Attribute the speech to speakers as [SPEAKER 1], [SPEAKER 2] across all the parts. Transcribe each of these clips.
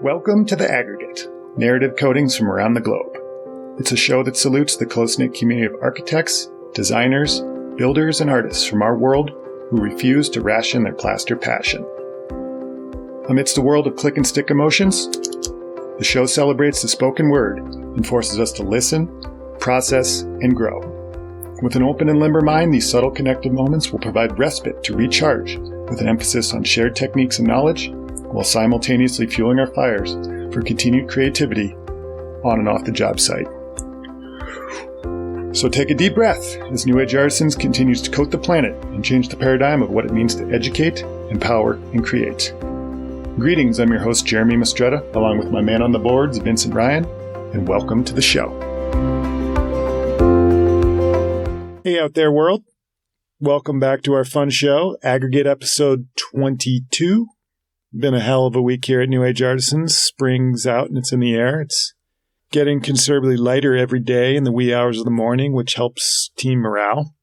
[SPEAKER 1] Welcome to The Aggregate, narrative coatings from around the globe. It's a show that salutes the close-knit community of architects, designers, builders, and artists from our world who refuse to ration their plaster passion. Amidst a world of click-and-stick emotions, the show celebrates the spoken word and forces us to listen, process, and grow. With an open and limber mind, these subtle connected moments will provide respite to recharge with an emphasis on shared techniques and knowledge, while simultaneously fueling our fires for continued creativity on and off the job site. So take a deep breath as New Age Artisans continues to coat the planet and change the paradigm of what it means to educate, empower, and create. Greetings, I'm your host Jeremy Mastretta, along with my man on the boards, Vincent Ryan, and welcome to the show. Hey out there, world. Welcome back to our fun show, Aggregate episode 22. Been a hell of a week here at New Age Artisans. Spring's out and it's in the air. It's getting considerably lighter every day in the wee hours of the morning, which helps team morale.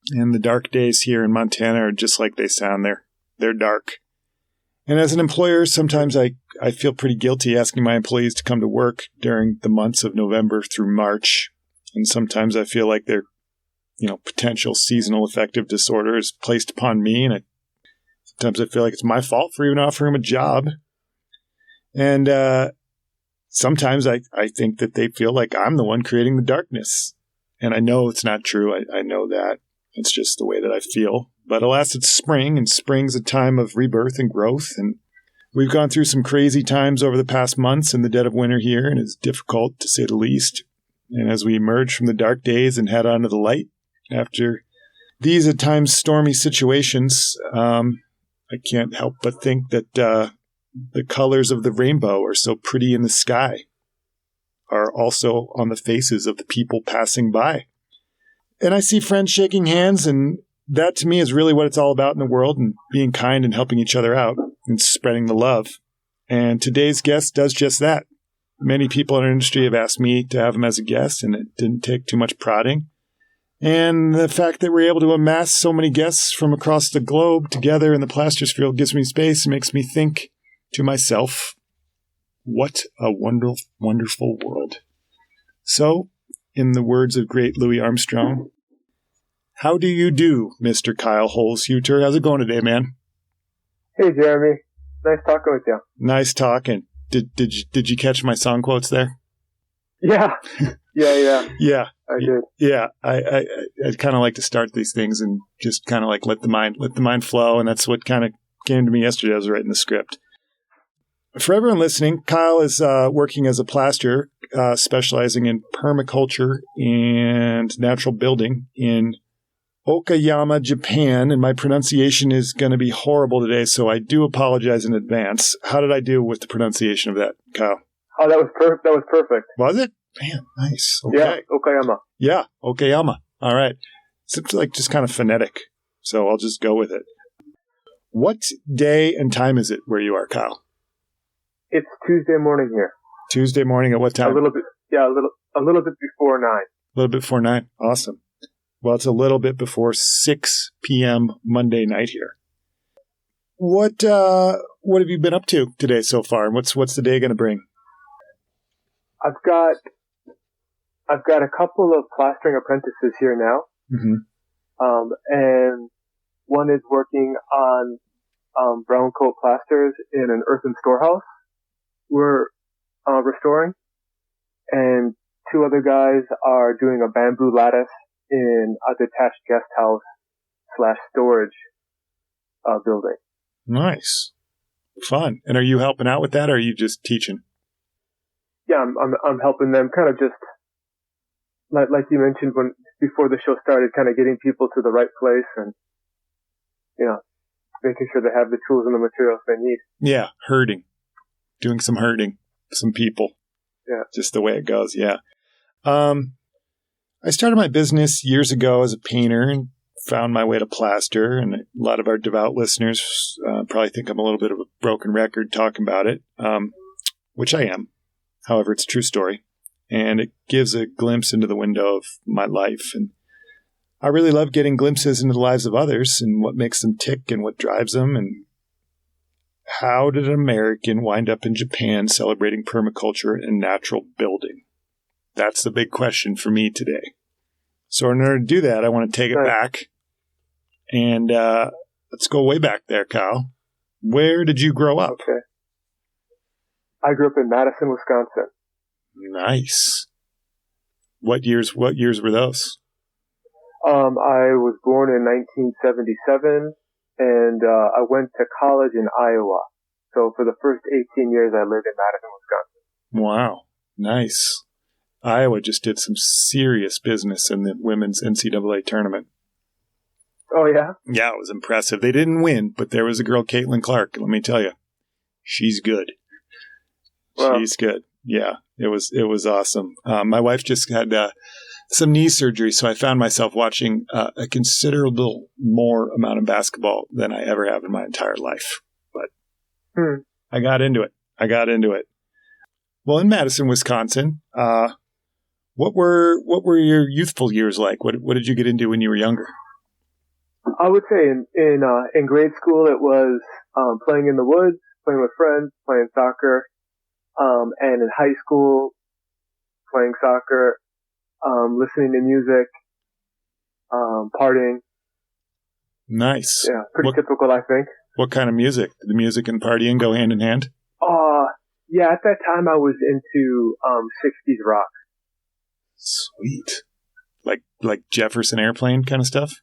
[SPEAKER 1] And the dark days here in Montana are just like they sound. They're dark. And as an employer, sometimes I feel pretty guilty asking my employees to come to work during the months of November through March. And sometimes I feel like their, potential seasonal affective disorder is placed upon me, and sometimes I feel like it's my fault for even offering them a job. And sometimes I think that they feel like I'm the one creating the darkness. And I know it's not true. I know that. It's just the way that I feel. But alas, it's spring, and spring's a time of rebirth and growth. And we've gone through some crazy times over the past months in the dead of winter here, and it's difficult, to say the least. And as we emerge from the dark days and head on to the light, after these at times stormy situations, I can't help but think that the colors of the rainbow are so pretty in the sky are also on the faces of the people passing by. And I see friends shaking hands, and that to me is really what it's all about in the world, and being kind and helping each other out and spreading the love. And today's guest does just that. Many people in our industry have asked me to have him as a guest, and it didn't take too much prodding. And the fact that we're able to amass so many guests from across the globe together in the Plasters field gives me space and makes me think to myself, what a wonderful, wonderful world. So, in the words of great Louis Armstrong, how do you do, Mr. Kyle Holzhueter? How's it going today, man?
[SPEAKER 2] Hey, Jeremy. Nice talking with you.
[SPEAKER 1] Nice talking. Did you catch my song quotes there?
[SPEAKER 2] Yeah.
[SPEAKER 1] Yeah.
[SPEAKER 2] I did.
[SPEAKER 1] Yeah. I kind of like to start these things and just kind of like let the mind flow. And that's what kind of came to me yesterday. I was writing the script. For everyone listening, Kyle is working as a plasterer, specializing in permaculture and natural building in Okayama, Japan. And my pronunciation is going to be horrible today, so I do apologize in advance. How did I do with the pronunciation of that, Kyle?
[SPEAKER 2] Oh, that was perfect. That was perfect.
[SPEAKER 1] Was it? Man, nice. Okay.
[SPEAKER 2] Yeah, Okayama.
[SPEAKER 1] Yeah, Okayama. All right. It's like just kind of phonetic, so I'll just go with it. What day and time is it where you are, Kyle?
[SPEAKER 2] It's Tuesday morning here.
[SPEAKER 1] Tuesday morning at what time?
[SPEAKER 2] A little bit before 9.
[SPEAKER 1] A little bit before 9. Awesome. Well, it's a little bit before 6 p.m. Monday night here. What have you been up to today so far, and what's the day going to bring?
[SPEAKER 2] I've got a couple of plastering apprentices here now.
[SPEAKER 1] Mm-hmm.
[SPEAKER 2] And one is working on brown coat plasters in an earthen storehouse we're restoring, and two other guys are doing a bamboo lattice in a detached guest house / storage building. Nice.
[SPEAKER 1] Fun. And are you helping out with that, or are you just teaching?
[SPEAKER 2] Yeah, I'm helping them, kind of just like you mentioned before the show started, kind of getting people to the right place and making sure they have the tools and the materials they need.
[SPEAKER 1] Yeah, herding. Doing some herding, some people.
[SPEAKER 2] Yeah.
[SPEAKER 1] Just the way it goes, yeah. I started my business years ago as a painter and found my way to plaster, and a lot of our devout listeners probably think I'm a little bit of a broken record talking about it, which I am. However, it's a true story, and it gives a glimpse into the window of my life. And I really love getting glimpses into the lives of others and what makes them tick and what drives them and how did an American wind up in Japan celebrating permaculture and natural building? That's the big question for me today. So in order to do that, I want to take it back. And let's go way back there, Kyle. Where did you grow up?
[SPEAKER 2] Okay. I grew up in Madison, Wisconsin.
[SPEAKER 1] Nice. What years were those?
[SPEAKER 2] I was born in 1977, and I went to college in Iowa. So for the first 18 years, I lived in Madison, Wisconsin.
[SPEAKER 1] Wow. Nice. Iowa just did some serious business in the women's NCAA tournament.
[SPEAKER 2] Oh, yeah?
[SPEAKER 1] Yeah, it was impressive. They didn't win, but there was a girl, Caitlin Clark. Let me tell you, she's good. Wow. She's good. Yeah, it was awesome. My wife just had some knee surgery, so I found myself watching a considerable more amount of basketball than I ever have in my entire life. But I got into it. Well, in Madison, Wisconsin, what were your youthful years like? What did you get into when you were younger?
[SPEAKER 2] I would say in grade school it was playing in the woods, playing with friends, playing soccer, and in high school playing soccer, listening to music, partying.
[SPEAKER 1] Nice.
[SPEAKER 2] Yeah, pretty typical, I think.
[SPEAKER 1] What kind of music? Did the music and partying go hand in hand?
[SPEAKER 2] Yeah, at that time I was into 60s rock.
[SPEAKER 1] Sweet. Like Jefferson Airplane kind of stuff?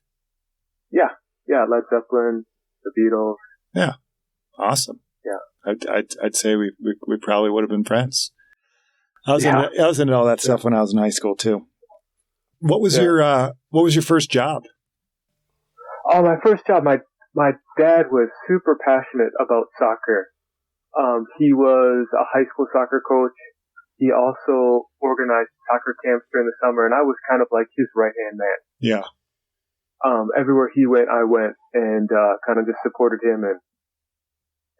[SPEAKER 2] Yeah, Led Zeppelin, the Beatles.
[SPEAKER 1] Yeah, awesome.
[SPEAKER 2] Yeah,
[SPEAKER 1] I'd say we probably would have been friends. I was into all that stuff when I was in high school too. What was your first job?
[SPEAKER 2] Oh, my first job. My dad was super passionate about soccer. He was a high school soccer coach. He also organized soccer camps during the summer, and I was kind of like his right-hand man.
[SPEAKER 1] Yeah.
[SPEAKER 2] Everywhere he went, I went, and kind of just supported him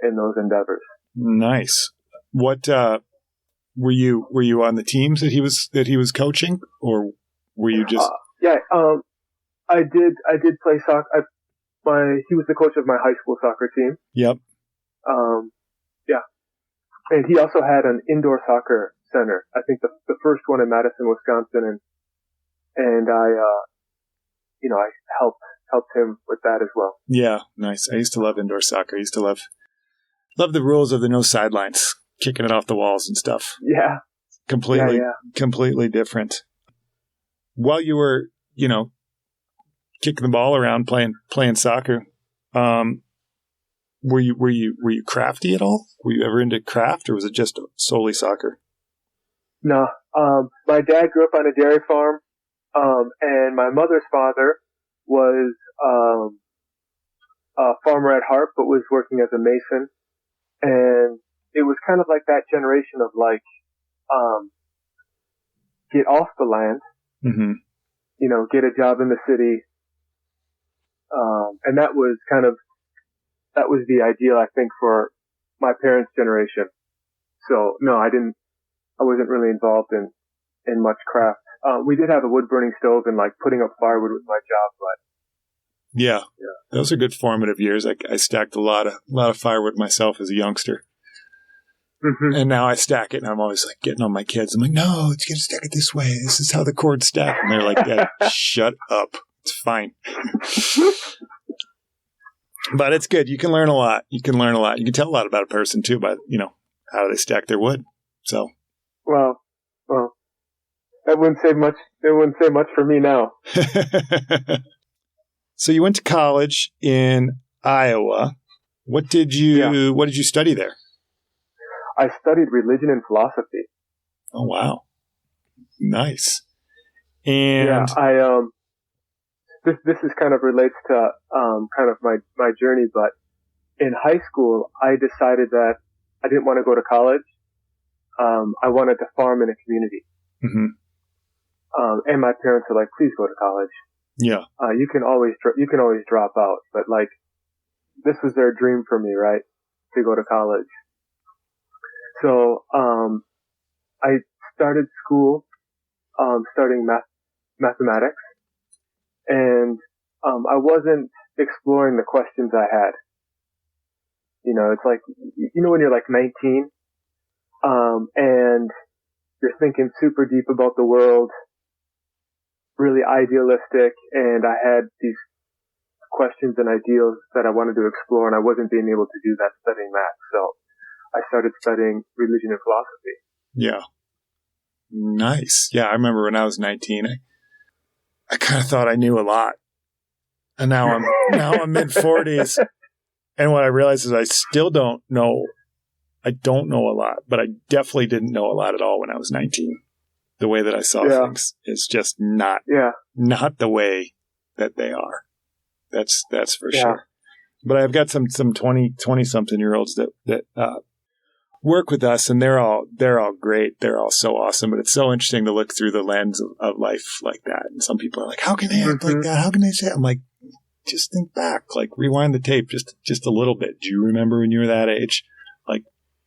[SPEAKER 2] in those endeavors. Nice.
[SPEAKER 1] What were you on the teams that he was coaching, or were you just?
[SPEAKER 2] I did play soccer. He was the coach of my high school soccer team.
[SPEAKER 1] Yep.
[SPEAKER 2] Yeah, and he also had an indoor soccer center. I think the first one in Madison, Wisconsin, and I helped him with that as well.
[SPEAKER 1] Yeah, nice. I used to love indoor soccer. I used to love the rules of the no sidelines, kicking it off the walls and stuff.
[SPEAKER 2] Yeah.
[SPEAKER 1] Completely different. While you were, kicking the ball around playing soccer, were you crafty at all? Were you ever into craft, or was it just solely soccer?
[SPEAKER 2] No. My dad grew up on a dairy farm, and my mother's father was a farmer at heart, but was working as a mason. And it was kind of like that generation of get off the land, get a job in the city. And that was the ideal, I think, for my parents' generation. So no, I wasn't really involved in much craft. We did have a wood burning stove, and putting up firewood was my job, but
[SPEAKER 1] yeah. Those are good formative years. I stacked a lot of firewood myself as a youngster. Mm-hmm. And now I stack it, and I'm always getting on my kids. I'm like, no, it's going to stack it this way. This is how the cords stack. And they're like, Dad, shut up. It's fine. But it's good. You can learn a lot. You can tell a lot about a person too by, how they stack their wood. So.
[SPEAKER 2] Well, that wouldn't say much. It wouldn't say much for me now.
[SPEAKER 1] So you went to college in Iowa. What did you study there?
[SPEAKER 2] I studied religion and philosophy.
[SPEAKER 1] Oh, wow. Nice. And
[SPEAKER 2] yeah, this is kind of relates to kind of my journey, but in high school I decided that I didn't want to go to college. I wanted to farm in a community. Mm-hmm. And my parents were like, please go to college.
[SPEAKER 1] Yeah.
[SPEAKER 2] You can always drop out, but this was their dream for me, right? To go to college. So, I started school, studying mathematics, and I wasn't exploring the questions I had. It's like, when you're like 19, and you're thinking super deep about the world, really idealistic, and I had these questions and ideals that I wanted to explore, and I wasn't being able to do that studying math. So I started studying religion and philosophy.
[SPEAKER 1] Yeah. Nice. Yeah, I remember when I was 19, I kind of thought I knew a lot. And now I'm mid 40s. And what I realized is I still don't know. I don't know a lot, but I definitely didn't know a lot at all when I was 19. The way that I saw things is just not the way that they are. That's for sure. But I've got some 20 something year olds that work with us, and they're all great. They're all so awesome. But it's so interesting to look through the lens of life like that. And some people are like, "How can they act like that? How can they say?" I'm like, just think back, like rewind the tape just a little bit. Do you remember when you were that age? Like,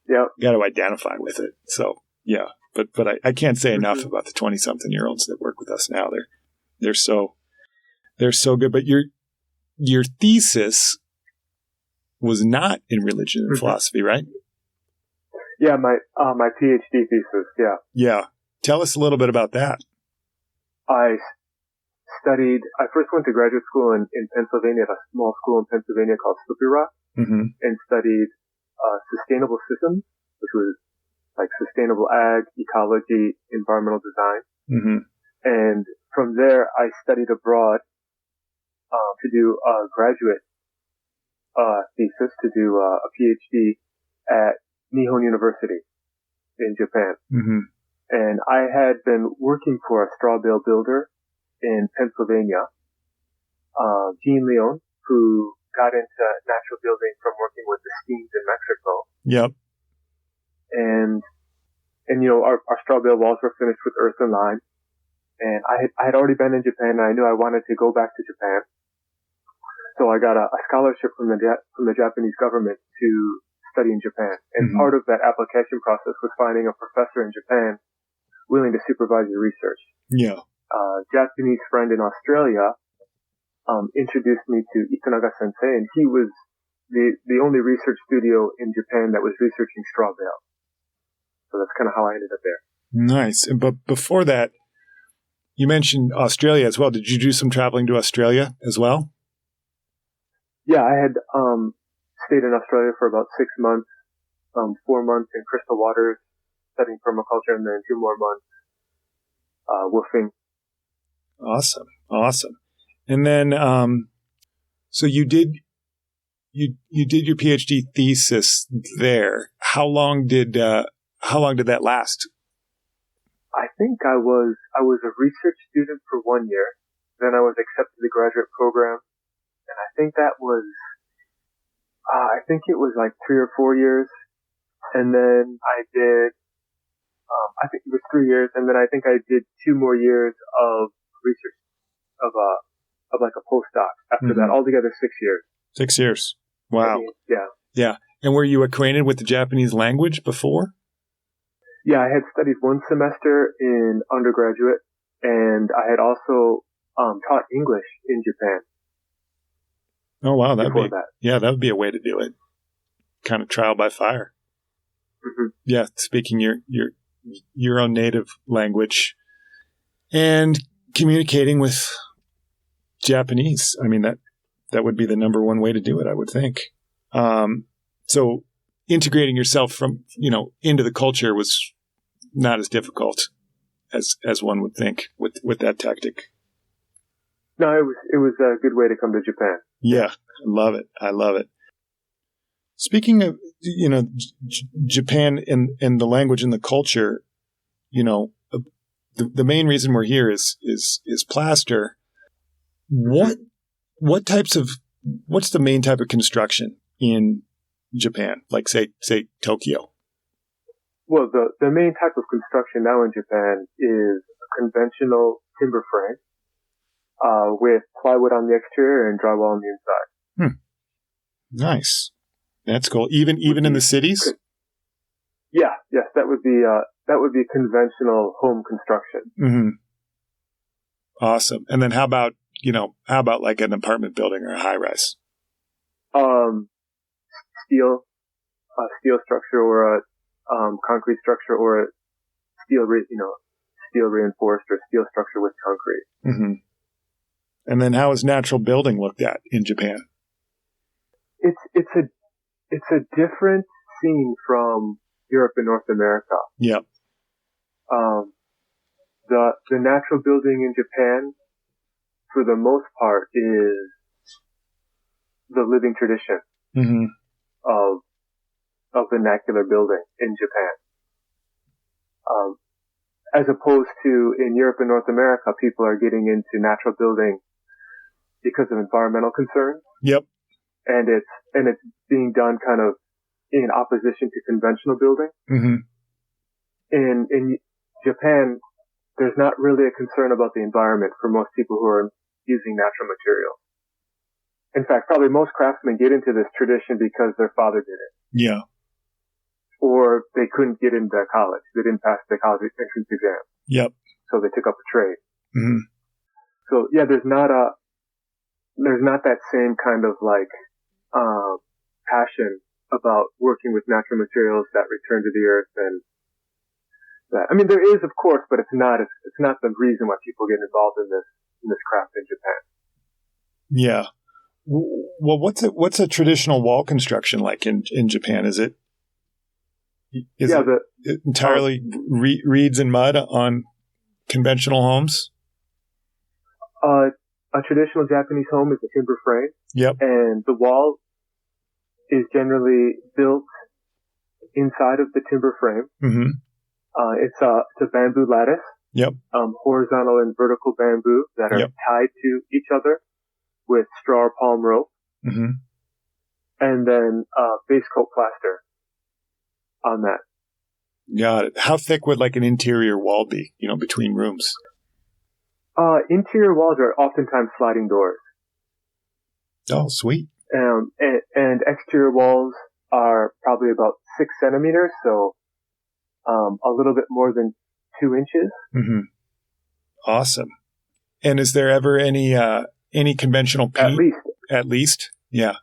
[SPEAKER 1] you got to identify with it. So yeah, but I can't say enough about the 20 something year olds that work with us now. They're so good. But your thesis was not in religion and philosophy, right?
[SPEAKER 2] Yeah, my PhD thesis. Yeah.
[SPEAKER 1] Yeah. Tell us a little bit about that.
[SPEAKER 2] I first went to graduate school in Pennsylvania, at a small school in Pennsylvania called Slippery Rock, and studied sustainable systems, which was like sustainable ag, ecology, environmental design. And from there, I studied abroad to do a graduate thesis, to do a PhD at Nihon University in Japan. And I had been working for a straw bale builder in Pennsylvania, Gene Leon, who got into natural building from working with the Steens in Mexico.
[SPEAKER 1] Yep.
[SPEAKER 2] And our straw bale walls were finished with earth and lime. And I had already been in Japan, and I knew I wanted to go back to Japan. So I got a scholarship from the Japanese government to study in Japan. And part of that application process was finding a professor in Japan willing to supervise your research.
[SPEAKER 1] Yeah.
[SPEAKER 2] Japanese friend in Australia introduced me to Ikunaga Sensei, and he was the only research studio in Japan that was researching straw bale. So that's kind of how I ended up there.
[SPEAKER 1] Nice. But before that, you mentioned Australia as well. Did you do some traveling to Australia as well?
[SPEAKER 2] Yeah, I had stayed in Australia for about 6 months, 4 months in Crystal Waters studying permaculture, and then 2 more months woofing.
[SPEAKER 1] Awesome. And then, so you did your PhD thesis there. How long did that last?
[SPEAKER 2] I think I was a research student for 1 year. Then I was accepted to the graduate program, and I think that was, it was like 3 or 4 years. And then I did, I think it was 3 years, and then I think I did 2 more years of research of like a postdoc after that. Altogether 6 years.
[SPEAKER 1] 6 years. Wow.
[SPEAKER 2] Yeah.
[SPEAKER 1] And were you acquainted with the Japanese language before?
[SPEAKER 2] Yeah, I had studied 1 semester in undergraduate, and I had also taught English in Japan.
[SPEAKER 1] Oh wow, that would be a way to do it. Kind of trial by fire. Yeah, speaking your own native language and communicating with Japanese. I mean, that would be the number one way to do it, I would think. So integrating yourself from, into the culture was not as difficult as one would think with that tactic.
[SPEAKER 2] No, it was a good way to come to Japan.
[SPEAKER 1] Yeah, I love it. Speaking of, Japan and the language and the culture, the main reason we're here is plaster. What's the main type of construction in Japan? Like say Tokyo.
[SPEAKER 2] Well, the main type of construction now in Japan is a conventional timber frame, with plywood on the exterior and drywall on the inside.
[SPEAKER 1] Nice. That's cool. Even in the cities?
[SPEAKER 2] Yes, that would be conventional home construction.
[SPEAKER 1] Awesome. And then how about like an apartment building or a high rise?
[SPEAKER 2] Steel steel structure or a concrete structure or a steel reinforced or steel structure with concrete.
[SPEAKER 1] Mm-hmm. And then how is natural building looked at in Japan?
[SPEAKER 2] It's a different scene from Europe and North America.
[SPEAKER 1] Yep.
[SPEAKER 2] The natural building in Japan, for the most part, is the living tradition
[SPEAKER 1] mm-hmm.
[SPEAKER 2] of vernacular building in Japan. As opposed to in Europe and North America, people are getting into natural building because of environmental concerns.
[SPEAKER 1] Yep.
[SPEAKER 2] And it's being done kind of in opposition to conventional building.
[SPEAKER 1] Mm-hmm.
[SPEAKER 2] In Japan, there's not really a concern about the environment for most people who are using natural materials. In fact, probably most craftsmen get into this tradition because their father did it.
[SPEAKER 1] Yeah.
[SPEAKER 2] Or they couldn't get into college. They didn't pass the college entrance exam.
[SPEAKER 1] Yep.
[SPEAKER 2] So they took up a trade.
[SPEAKER 1] Mm-hmm.
[SPEAKER 2] So yeah, there's not that same kind of like passion about working with natural materials that return to the earth and that. I mean, there is, of course, but it's not the reason why people get involved in this craft in Japan.
[SPEAKER 1] Yeah. Well, what's a traditional wall construction like in Japan? Is it entirely reeds and mud on conventional homes?
[SPEAKER 2] A traditional Japanese home is a timber frame.
[SPEAKER 1] Yep.
[SPEAKER 2] And the wall is generally built inside of the timber frame.
[SPEAKER 1] Mm-hmm.
[SPEAKER 2] It's a bamboo lattice.
[SPEAKER 1] Yep.
[SPEAKER 2] Horizontal and vertical bamboo that are tied to each other with straw or palm rope.
[SPEAKER 1] Mm-hmm.
[SPEAKER 2] And then base coat plaster on that.
[SPEAKER 1] Got it. How thick would like an interior wall be, between rooms?
[SPEAKER 2] Interior walls are oftentimes sliding doors.
[SPEAKER 1] Oh, sweet.
[SPEAKER 2] And exterior walls are probably about 6 centimeters, so a little bit more than 2 inches.
[SPEAKER 1] Mm-hmm. Awesome. And is there ever any conventional paint? At least? Yeah.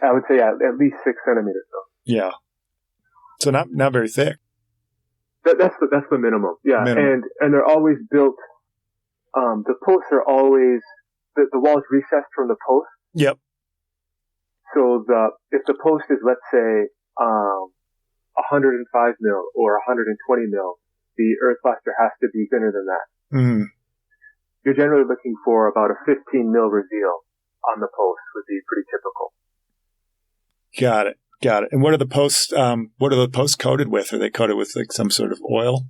[SPEAKER 2] I would say at least 6 centimeters, though.
[SPEAKER 1] Yeah. So not very thick.
[SPEAKER 2] That's the minimum. Yeah.
[SPEAKER 1] Minimum.
[SPEAKER 2] And they're always built. The posts are always the wall's recessed from the post.
[SPEAKER 1] Yep.
[SPEAKER 2] So if the post is, let's say, 105 mil or 120 mil, the earth plaster has to be thinner than that.
[SPEAKER 1] Mm-hmm.
[SPEAKER 2] You're generally looking for about a 15 mil reveal on the post would be pretty typical.
[SPEAKER 1] Got it. And what are the posts? What are the posts coated with? Are they coated with like some sort of oil?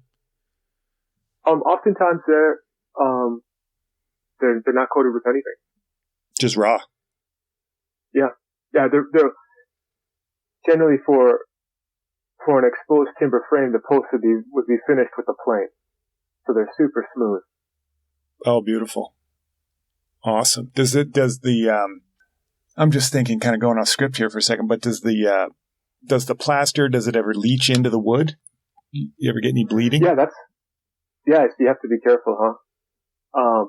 [SPEAKER 2] Oftentimes they're not coated with anything.
[SPEAKER 1] Just raw.
[SPEAKER 2] Yeah. They're generally for an exposed timber frame. The post would be finished with a plane, so they're super smooth.
[SPEAKER 1] Oh, beautiful. Awesome. I'm just thinking, kind of going off script here for a second, but does the plaster, does it ever leach into the wood? You ever get any bleeding?
[SPEAKER 2] Yeah, you have to be careful, huh?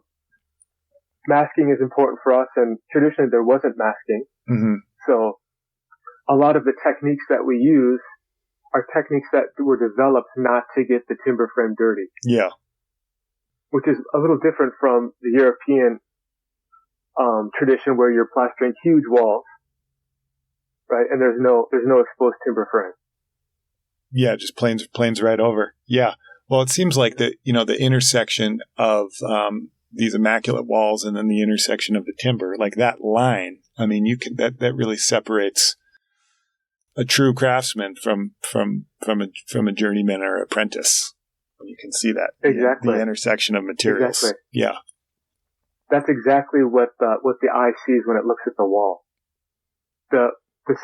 [SPEAKER 2] Masking is important for us, and traditionally there wasn't masking.
[SPEAKER 1] Mm-hmm.
[SPEAKER 2] So a lot of the techniques that we use are techniques that were developed not to get the timber frame dirty.
[SPEAKER 1] Yeah.
[SPEAKER 2] Which is a little different from the European tradition where you're plastering huge walls, right? And there's no exposed timber frame.
[SPEAKER 1] Yeah, just planes right over. Yeah. Well, it seems like the intersection of these immaculate walls and then the intersection of the timber, like that line. I mean, that really separates a true craftsman from a journeyman or apprentice. You can see that.
[SPEAKER 2] Exactly.
[SPEAKER 1] The intersection of materials.
[SPEAKER 2] Exactly.
[SPEAKER 1] Yeah.
[SPEAKER 2] That's exactly what the eye sees when it looks at the wall. The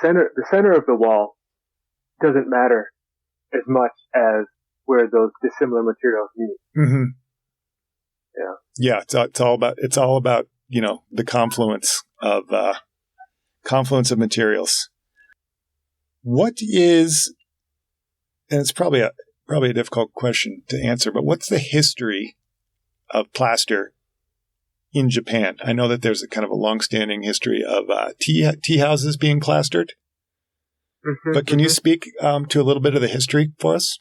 [SPEAKER 2] center of the wall doesn't matter as much as where those dissimilar materials meet.
[SPEAKER 1] Mm-hmm.
[SPEAKER 2] Yeah.
[SPEAKER 1] Yeah. It's all about the confluence of materials. What is, and it's probably a difficult question to answer, but what's the history of plaster in Japan? I know that there's a kind of a long-standing history of tea houses being plastered. But can you speak to a little bit of the history for us?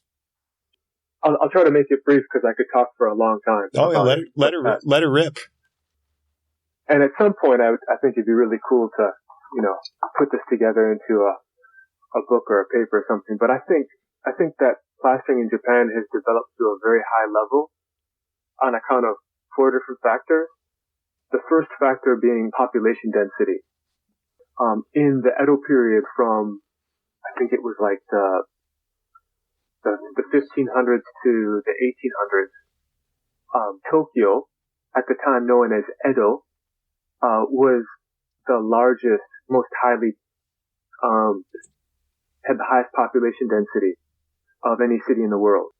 [SPEAKER 2] I'll try to make it brief because I could talk for a long time.
[SPEAKER 1] Oh, yeah, let her rip.
[SPEAKER 2] And at some point, I think it'd be really cool to, put this together into a book or a paper or something. But I think that plastering in Japan has developed to a very high level on account of 4 different factors. The first factor being population density. In the Edo period from, I think it was like the 1500s to the 1800s, Tokyo, at the time known as Edo, was the largest, most highly, had the highest population density of any city in the world.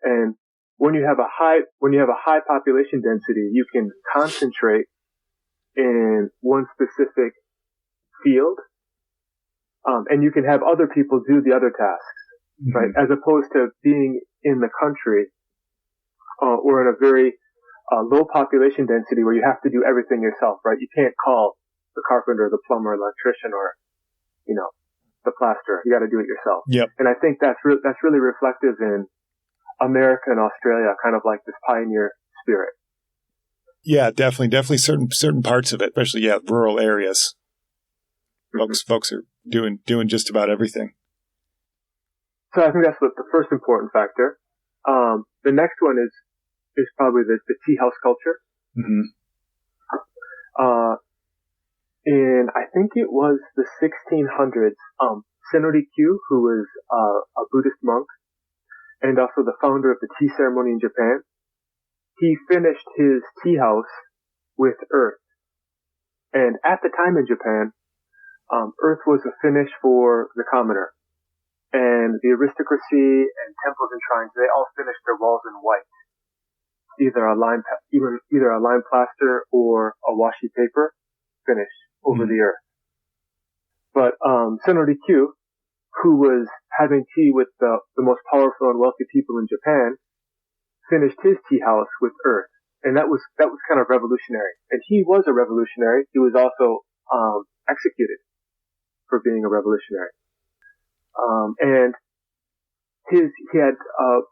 [SPEAKER 2] And when you have a high population density, you can concentrate in one specific field, and you can have other people do the other tasks, right? As opposed to being in the country, or in a very low population density where you have to do everything yourself, right? You can't call the carpenter, the plumber, electrician, or, the plasterer. You got to do it yourself.
[SPEAKER 1] Yep.
[SPEAKER 2] And I think that's really reflective in America and Australia, kind of like this pioneer spirit.
[SPEAKER 1] Yeah, definitely certain parts of it, especially rural areas. Folks are doing just about everything.
[SPEAKER 2] So I think that's the first important factor. The next one is probably the tea house culture. In I think it was the 1600s, Sennorikyu, who was a Buddhist monk and also the founder of the tea ceremony in Japan, he finished his tea house with earth. And at the time in Japan, earth was a finish for the commoner. And the aristocracy and temples and shrines, they all finished their walls in white. Either a lime plaster or a washi paper finish over the earth. But Sennorikyu, who was having tea with the most powerful and wealthy people in Japan, finished his tea house with earth. And that was kind of revolutionary. And he was a revolutionary. He was also executed for being a revolutionary. And he had a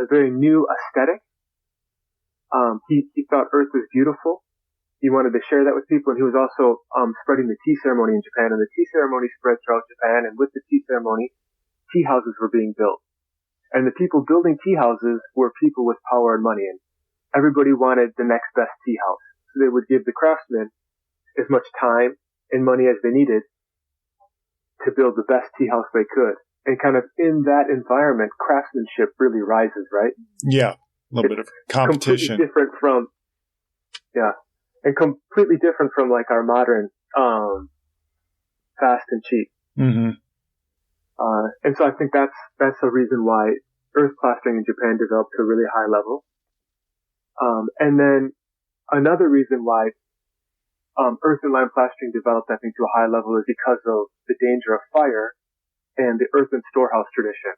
[SPEAKER 2] very new aesthetic. He thought earth was beautiful. He wanted to share that with people, and he was also spreading the tea ceremony in Japan. And the tea ceremony spread throughout Japan, and with the tea ceremony, tea houses were being built. And the people building tea houses were people with power and money, and everybody wanted the next best tea house. So they would give the craftsmen as much time and money as they needed to build the best tea house they could. And kind of in that environment, craftsmanship really rises, right?
[SPEAKER 1] Yeah, a little bit of competition.
[SPEAKER 2] Completely different from like our modern fast and cheap. And so I think that's a reason why earth plastering in Japan developed to a really high level. And then another reason why earth and lime plastering developed, I think, to a high level is because of the danger of fire and the earthen storehouse tradition.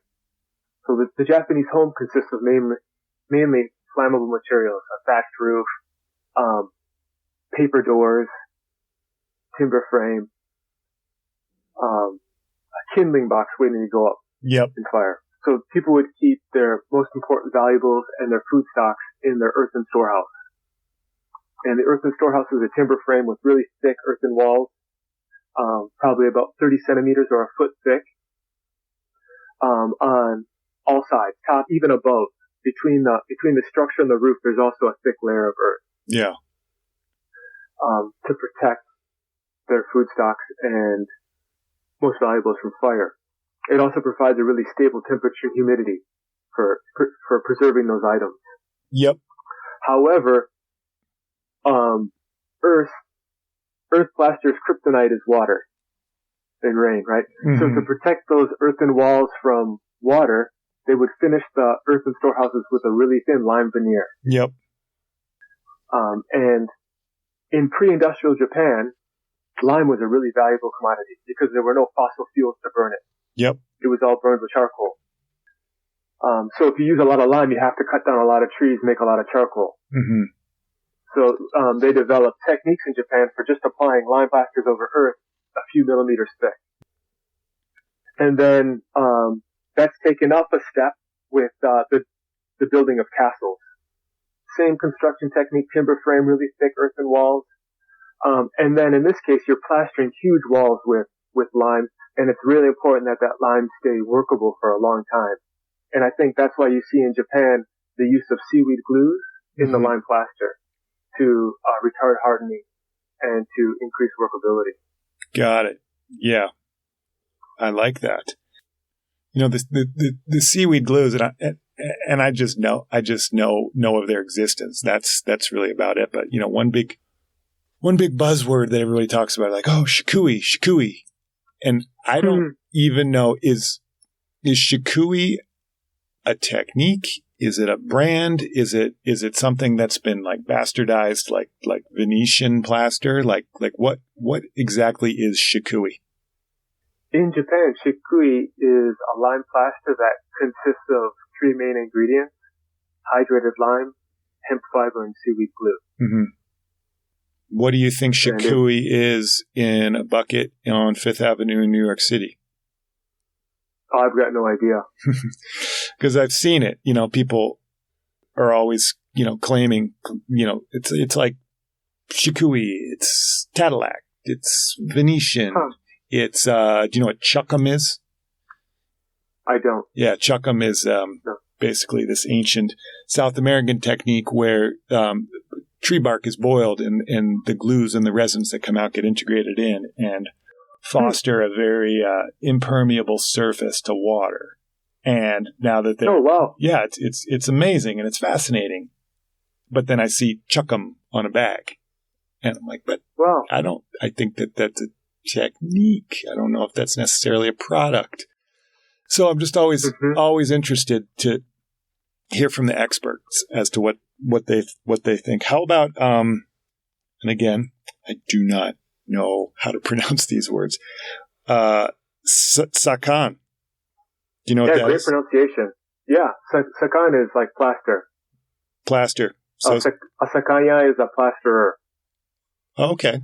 [SPEAKER 2] So the Japanese home consists of mainly flammable materials, a thatched roof, paper doors, timber frame, a kindling box waiting to go up in fire. So people would keep their most important valuables and their food stocks in their earthen storehouse. And the earthen storehouse is a timber frame with really thick earthen walls, probably about 30 centimeters or a foot thick, on all sides, top, even above. Between the structure and the roof, there's also a thick layer of earth.
[SPEAKER 1] Yeah.
[SPEAKER 2] To protect their food stocks and most valuables from fire. It also provides a really stable temperature and humidity for preserving those items.
[SPEAKER 1] Yep.
[SPEAKER 2] However, earth plaster's kryptonite is water and rain, right? So to protect those earthen walls from water, they would finish the earthen storehouses with a really thin lime veneer.
[SPEAKER 1] Yep.
[SPEAKER 2] And in pre-industrial Japan, lime was a really valuable commodity because there were no fossil fuels to burn it.
[SPEAKER 1] Yep.
[SPEAKER 2] It was all burned with charcoal. So if you use a lot of lime, you have to cut down a lot of trees, make a lot of charcoal. So they developed techniques in Japan for just applying lime plasters over earth a few millimeters thick. And then that's taken up a step with the building of castles. Same construction technique, timber frame, really thick earthen walls. And then in this case, you're plastering huge walls with lime, and it's really important that that lime stay workable for a long time. And I think that's why you see in Japan the use of seaweed glues in the lime plaster to retard hardening and to increase workability. Got
[SPEAKER 1] it. Yeah, I like that. You know, the seaweed glues, and I just know of their existence. That's really about it. But you know, one big buzzword that everybody talks about, like, oh, shikui, and I don't even know, is shikui a technique? Is it a brand? Is it something that's been like bastardized, like Venetian plaster? Like what exactly is shikui?
[SPEAKER 2] In Japan, shikui is a lime plaster that consists of three main ingredients: hydrated lime, hemp fiber, and seaweed glue.
[SPEAKER 1] Mm-hmm. What do you think shikui is in a bucket on Fifth Avenue in New York City?
[SPEAKER 2] Oh, I've got no idea.
[SPEAKER 1] Because I've seen it. You know, people are always, you know, claiming, you know, it's like shikui, it's Cadillac, it's Venetian, it's, do you know what chuckum is?
[SPEAKER 2] I don't.
[SPEAKER 1] Yeah, chuckum is basically this ancient South American technique where tree bark is boiled and the glues and the resins that come out get integrated in and foster a very impermeable surface to water. And now that they're, yeah, it's amazing and it's fascinating. But then I see chuckum on a bag, and I'm like, but I think that's a technique. I don't know if that's necessarily a product. So I'm just always interested to hear from the experts as to what they think. How about and again, I do not know how to pronounce these words. Sakan. Do you know what that is?
[SPEAKER 2] Yeah, great pronunciation. Yeah, sakan is like plaster.
[SPEAKER 1] Plaster. So
[SPEAKER 2] a sakanya is a plasterer.
[SPEAKER 1] Oh, okay.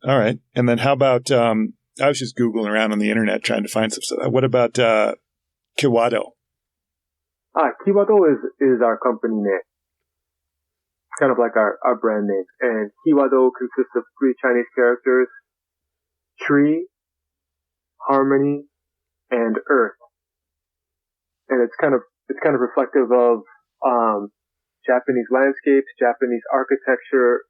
[SPEAKER 1] All right. And then how about, I was just Googling around on the internet trying to find some stuff. What about Kiwado?
[SPEAKER 2] Kiwado is our company name. Kind of like our brand name. And Kiwado consists of three Chinese characters: tree, harmony, and earth. And it's kind of reflective of Japanese landscapes, Japanese architecture,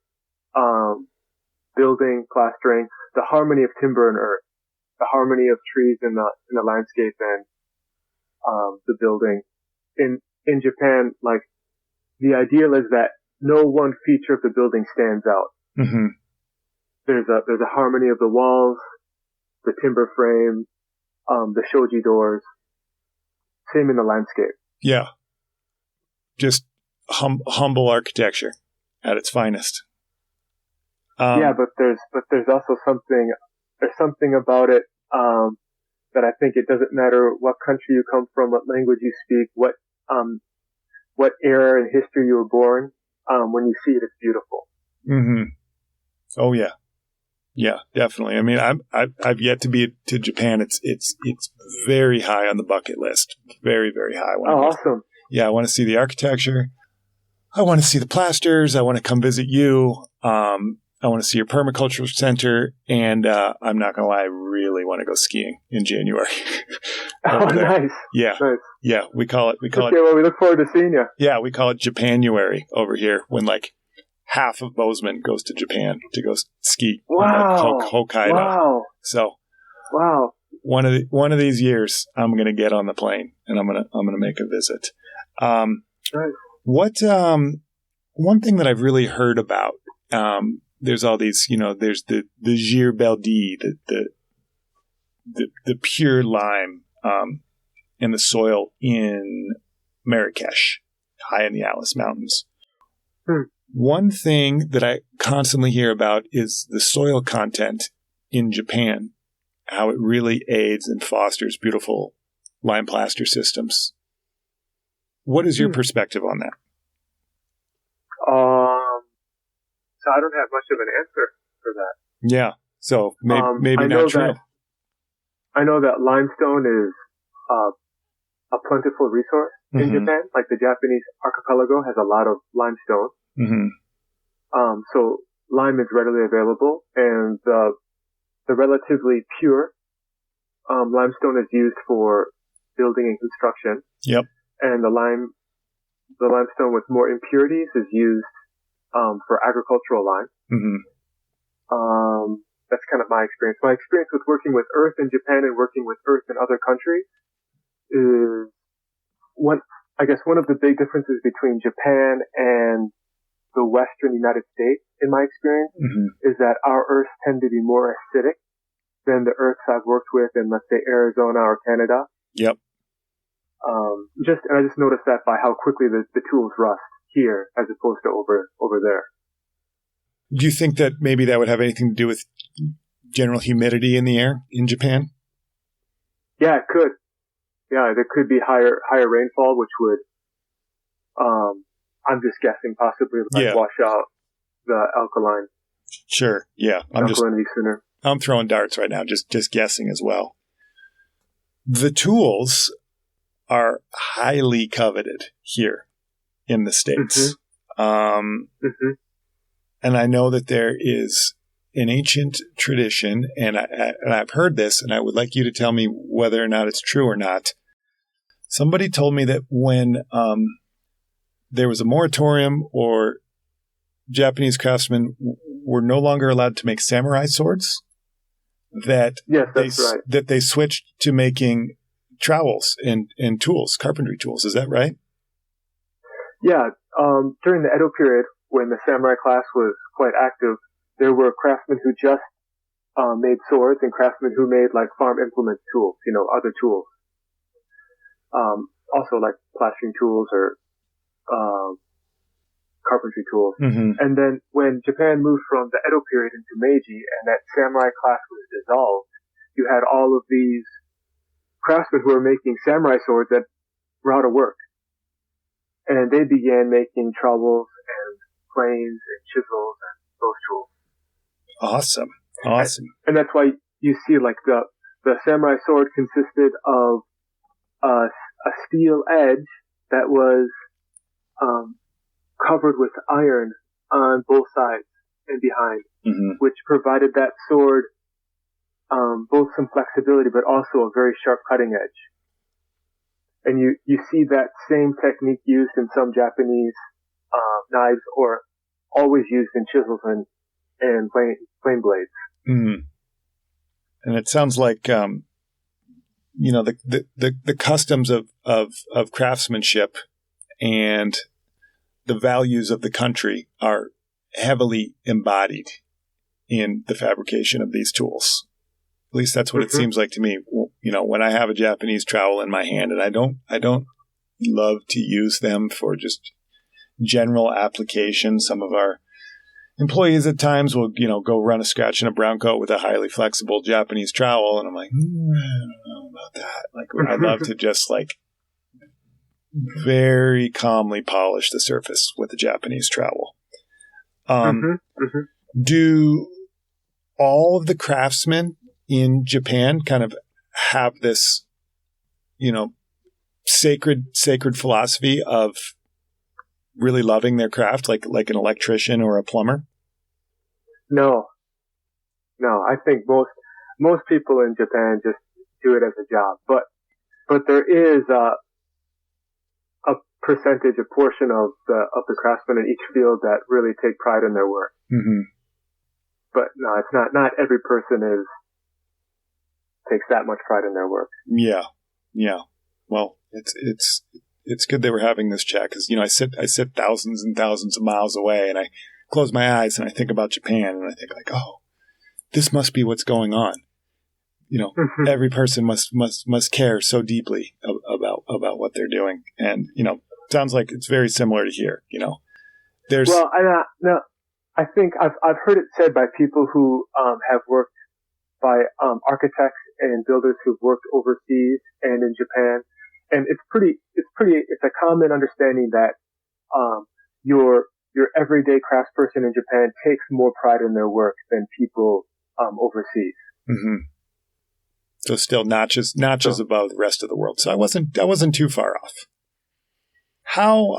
[SPEAKER 2] building, plastering, the harmony of timber and earth, the harmony of trees in the landscape and the building. In Japan, like, the ideal is that no one feature of the building stands out.
[SPEAKER 1] Mm-hmm.
[SPEAKER 2] There's a harmony of the walls, the timber frame, the shoji doors. Same in the landscape.
[SPEAKER 1] Yeah. Just humble architecture at its finest.
[SPEAKER 2] Yeah, but there's also something about it that I think it doesn't matter what country you come from, what language you speak, what era in history you were born. When you see it, it's beautiful.
[SPEAKER 1] Mm-hmm. Oh yeah, yeah, definitely. I mean, I've yet to be to Japan. It's very high on the bucket list. Very, very high.
[SPEAKER 2] Awesome.
[SPEAKER 1] Yeah, I want to see the architecture. I want to see the plasters. I want to come visit you. I want to see your permaculture center, and I'm not going to lie, I really want to go skiing in January.
[SPEAKER 2] Oh, nice.
[SPEAKER 1] Yeah,
[SPEAKER 2] nice.
[SPEAKER 1] Yeah. We call it.
[SPEAKER 2] Well, we look forward to seeing you.
[SPEAKER 1] Yeah, we call it Japanuary over here, when like half of Bozeman goes to Japan to go ski.
[SPEAKER 2] Wow.
[SPEAKER 1] Like Hokkaido.
[SPEAKER 2] Wow.
[SPEAKER 1] So.
[SPEAKER 2] Wow.
[SPEAKER 1] One of these years, I'm going to get on the plane and I'm going to make a visit.
[SPEAKER 2] Nice.
[SPEAKER 1] What one thing that I've really heard about. There's all these, you know, there's the Gir Beldi, the pure lime in the soil in Marrakesh, high in the Atlas Mountains. One thing that I constantly hear about is the soil content in Japan, how it really aids and fosters beautiful lime plaster systems. What is your perspective on that?
[SPEAKER 2] So I don't have much of an answer for that.
[SPEAKER 1] Yeah. So maybe
[SPEAKER 2] I
[SPEAKER 1] not true.
[SPEAKER 2] I know that limestone is a plentiful resource in Japan. Like the Japanese archipelago has a lot of limestone. So lime is readily available, and the relatively pure limestone is used for building and construction.
[SPEAKER 1] Yep.
[SPEAKER 2] And the limestone with more impurities is used for agricultural lime. That's kind of my experience. My experience with working with earth in Japan and working with earth in other countries is one of the big differences between Japan and the Western United States, in my experience, is that our earths tend to be more acidic than the earths I've worked with in, let's say, Arizona or Canada.
[SPEAKER 1] Yep.
[SPEAKER 2] I just noticed that by how quickly the tools rust here as opposed to over there.
[SPEAKER 1] Do you think that maybe that would have anything to do with general humidity in the air in Japan?
[SPEAKER 2] Yeah, it could. Yeah, there could be higher rainfall, which would, I'm just guessing, possibly wash out the alkaline.
[SPEAKER 1] Sure. Yeah.
[SPEAKER 2] Alkalinity sooner.
[SPEAKER 1] I'm throwing darts right now, just guessing as well. The tools are highly coveted here in the States. And I know that there is an ancient tradition, and I've heard this, and I would like you to tell me whether or not it's true or not. Somebody told me that when there was a moratorium or Japanese craftsmen were no longer allowed to make samurai swords, that they switched to making trowels and tools, carpentry tools. Is that right?
[SPEAKER 2] Yeah. During the Edo period, when the samurai class was quite active, there were craftsmen who just made swords and craftsmen who made like farm implement tools, other tools. Also like plastering tools or carpentry tools. And then when Japan moved from the Edo period into Meiji and that samurai class was dissolved, you had all of these craftsmen who were making samurai swords that were out of work. And they began making trowels and planes and chisels and those tools.
[SPEAKER 1] Awesome.
[SPEAKER 2] And that's why you see like the samurai sword consisted of a steel edge that was covered with iron on both sides and behind, which provided that sword both some flexibility but also a very sharp cutting edge. And you see that same technique used in some Japanese knives, or always used in chisels and plane blades.
[SPEAKER 1] And it sounds like the customs of craftsmanship and the values of the country are heavily embodied in the fabrication of these tools. At least that's what it seems like to me. When I have a Japanese trowel in my hand, and I don't love to use them for just general application. Some of our employees at times will, go run a scratch in a brown coat with a highly flexible Japanese trowel, and I'm like, I don't know about that. Like, I'd love to just very calmly polish the surface with a Japanese trowel. Do all of the craftsmen in Japan kind of have this, sacred philosophy of really loving their craft, like an electrician or a plumber?
[SPEAKER 2] No. I think most people in Japan just do it as a job, but there is a percentage, a portion of the craftsmen in each field that really take pride in their work. But no, it's not every person takes that much pride in their work. Yeah.
[SPEAKER 1] Well, it's good they were having this chat, because I sit thousands and thousands of miles away, and I close my eyes and I think about Japan, and I think like, oh, this must be what's going on. Every person must care so deeply about what they're doing, and sounds like it's very similar to here.
[SPEAKER 2] I think I've heard it said by people who have worked by architects and builders who've worked overseas and in Japan, and it's a common understanding that your everyday craftsperson in Japan takes more pride in their work than people overseas.
[SPEAKER 1] Mm-hmm. So still notches above the rest of the world. So I wasn't too far off. How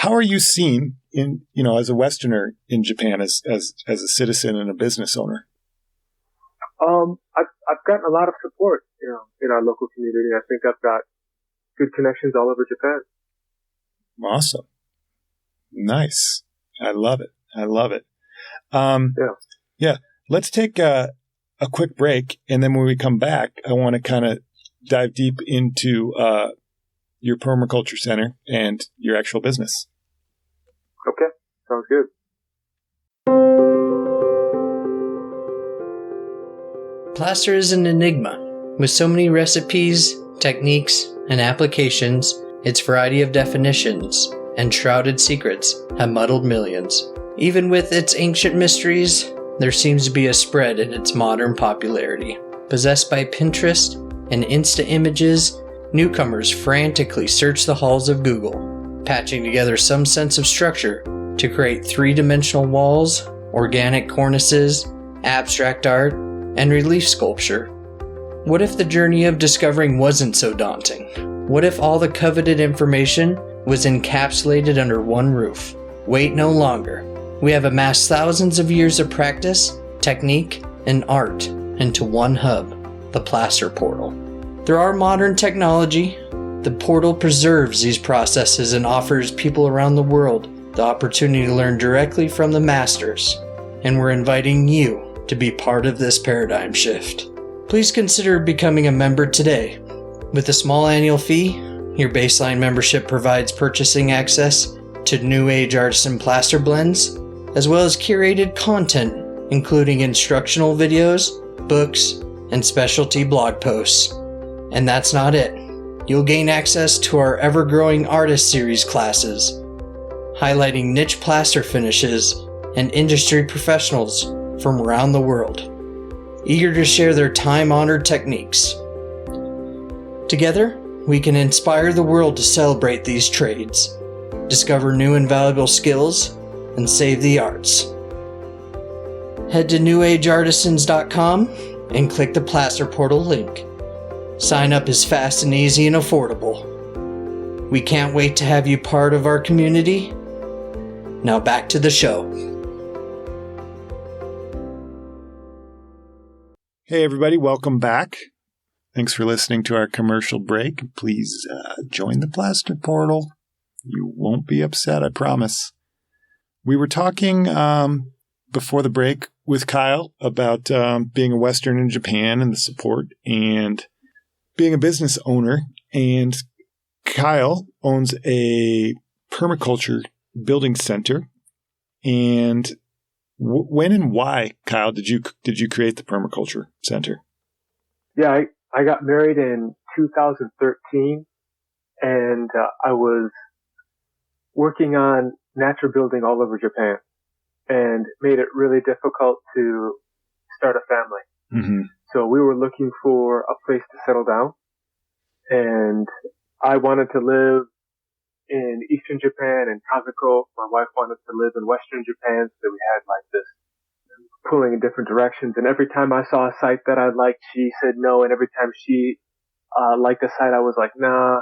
[SPEAKER 1] are you seen as a Westerner in Japan as a citizen and a business owner?
[SPEAKER 2] I've gotten a lot of support, in our local community. I think I've got good connections all over Japan.
[SPEAKER 1] Awesome. Nice. I love it. Yeah. Let's take a quick break. And then when we come back, I want to kind of dive deep into your permaculture center and your actual business.
[SPEAKER 2] Okay. Sounds good.
[SPEAKER 3] Plaster is an enigma. With so many recipes, techniques, and applications, its variety of definitions and shrouded secrets have muddled millions. Even with its ancient mysteries, there seems to be a spread in its modern popularity. Possessed by Pinterest and Insta images, newcomers frantically search the halls of Google, patching together some sense of structure to create three-dimensional walls, organic cornices, abstract art, and relief sculpture. What if the journey of discovering wasn't so daunting? What if all the coveted information was encapsulated under one roof? Wait no longer. We have amassed thousands of years of practice, technique, and art into one hub, the Plaster Portal. Through our modern technology, the portal preserves these processes and offers people around the world the opportunity to learn directly from the masters. And we're inviting you to be part of this paradigm shift. Please consider becoming a member today. With a small annual fee, your baseline membership provides purchasing access to New Age Artisan Plaster Blends, as well as curated content, including instructional videos, books, and specialty blog posts. And that's not it. You'll gain access to our ever-growing Artist Series classes, highlighting niche plaster finishes and industry professionals from around the world, eager to share their time-honored techniques. Together, we can inspire the world to celebrate these trades, discover new and valuable skills, and save the arts. Head to newageartisans.com and click the Plaster Portal link. Sign up is fast and easy and affordable. We can't wait to have you part of our community. Now back to the show.
[SPEAKER 1] Hey everybody, welcome back. Thanks for listening to our commercial break. Please join the Plaster Portal. You won't be upset, I promise. We were talking before the break with Kyle about being a Western in Japan and the support and being a business owner. And Kyle owns a permaculture building center. And when and why, Kyle, did you create the permaculture center?
[SPEAKER 2] Yeah, I got married in 2013, and I was working on natural building all over Japan, and made it really difficult to start a family.
[SPEAKER 1] Mm-hmm.
[SPEAKER 2] So we were looking for a place to settle down, and I wanted to live in Eastern Japan and Kazuko. My wife wanted to live in Western Japan, so we had like this pulling in different directions. And every time I saw a site that I liked, she said no. And every time she liked a site, I was like, nah.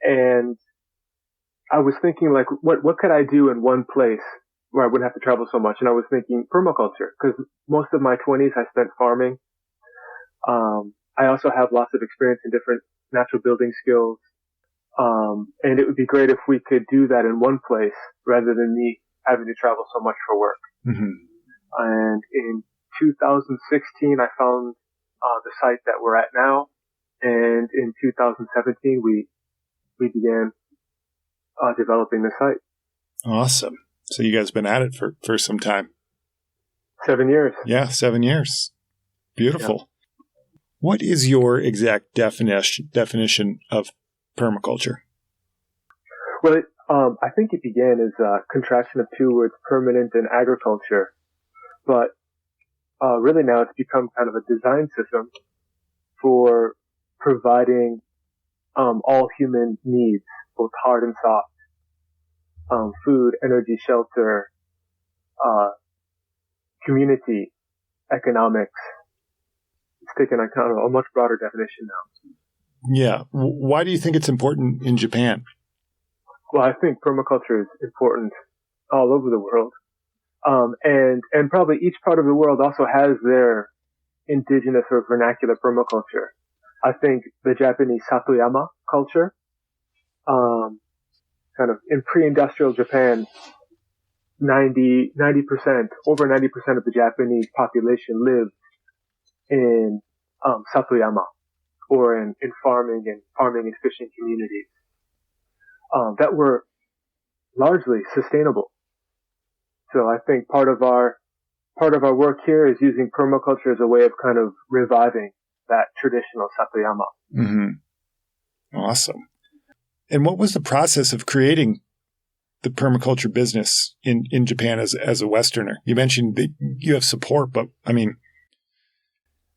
[SPEAKER 2] And I was thinking like, what could I do in one place where I wouldn't have to travel so much? And I was thinking permaculture, because most of my 20s I spent farming. I also have lots of experience in different natural building skills. And it would be great if we could do that in one place rather than me having to travel so much for work.
[SPEAKER 1] Mm-hmm.
[SPEAKER 2] And in 2016, I found the site that we're at now. And in 2017, we began developing the site.
[SPEAKER 1] Awesome. So you guys have been at it for some time.
[SPEAKER 2] 7 years.
[SPEAKER 1] Yeah, 7 years. Beautiful. Yeah. What is your exact definition of permaculture?
[SPEAKER 2] Well, I think it began as a contraction of two words, permanent and agriculture. But really now it's become kind of a design system for providing all human needs, both hard and soft, food, energy, shelter, community, economics. It's taken on kind of a much broader definition now.
[SPEAKER 1] Yeah. Why do you think it's important in Japan?
[SPEAKER 2] Well, I think permaculture is important all over the world. And probably each part of the world also has their indigenous or vernacular permaculture. I think the Japanese Satoyama culture, kind of in pre-industrial Japan, over 90% of the Japanese population lived in Satoyama, or in farming and fishing communities that were largely sustainable. So I think part of our work here is using permaculture as a way of kind of reviving that traditional Satoyama.
[SPEAKER 1] Mm-hmm. Awesome. And what was the process of creating the permaculture business in Japan as a Westerner? You mentioned that you have support, but I mean,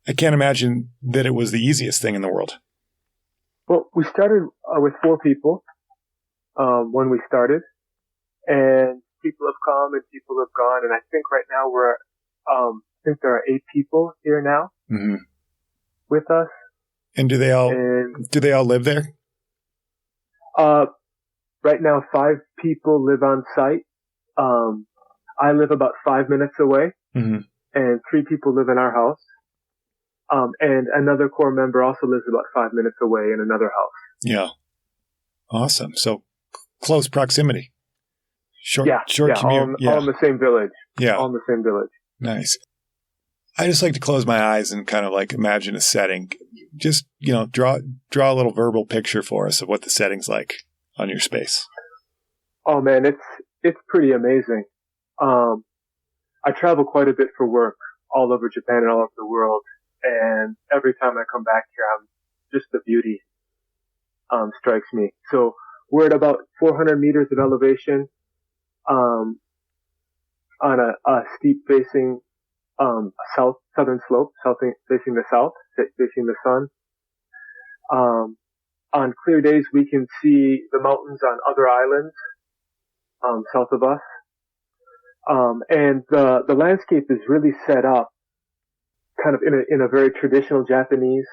[SPEAKER 1] I can't imagine that it was the easiest thing in the world.
[SPEAKER 2] Well, we started with 4 people when we started, and people have come and people have gone, and I think right now I think there are 8 people here now with us.
[SPEAKER 1] And do they all live there?
[SPEAKER 2] Right now, 5 people live on site. I live about 5 minutes away, and 3 people live in our house. And another core member also lives about 5 minutes away in another house.
[SPEAKER 1] Yeah. Awesome. So close proximity. Short commute.
[SPEAKER 2] All in the same village.
[SPEAKER 1] Yeah.
[SPEAKER 2] All in the same village.
[SPEAKER 1] Nice. I just like to close my eyes and kind of like imagine a setting. Just, draw a little verbal picture for us of what the setting's like on your space.
[SPEAKER 2] Oh man, it's pretty amazing. I travel quite a bit for work all over Japan and all over the world. And every time I come back here, just the beauty strikes me. So we're at about 400 meters of elevation on a steep facing southern slope, facing the south, facing the sun. On clear days, we can see the mountains on other islands south of us. And the landscape is really set up kind of in a very traditional Japanese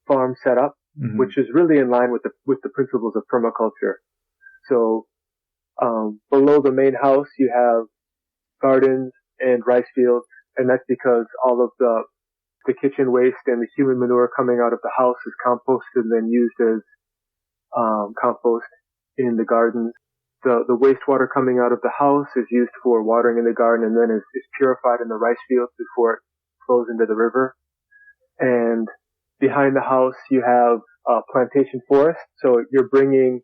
[SPEAKER 2] farm setup, which is really in line with the principles of permaculture. So below the main house, you have gardens and rice fields, and that's because all of the kitchen waste and the human manure coming out of the house is composted and then used as compost in the gardens. The wastewater coming out of the house is used for watering in the garden and then is purified in the rice fields before it flows into the river. And behind the house, you have a plantation forest. So you're bringing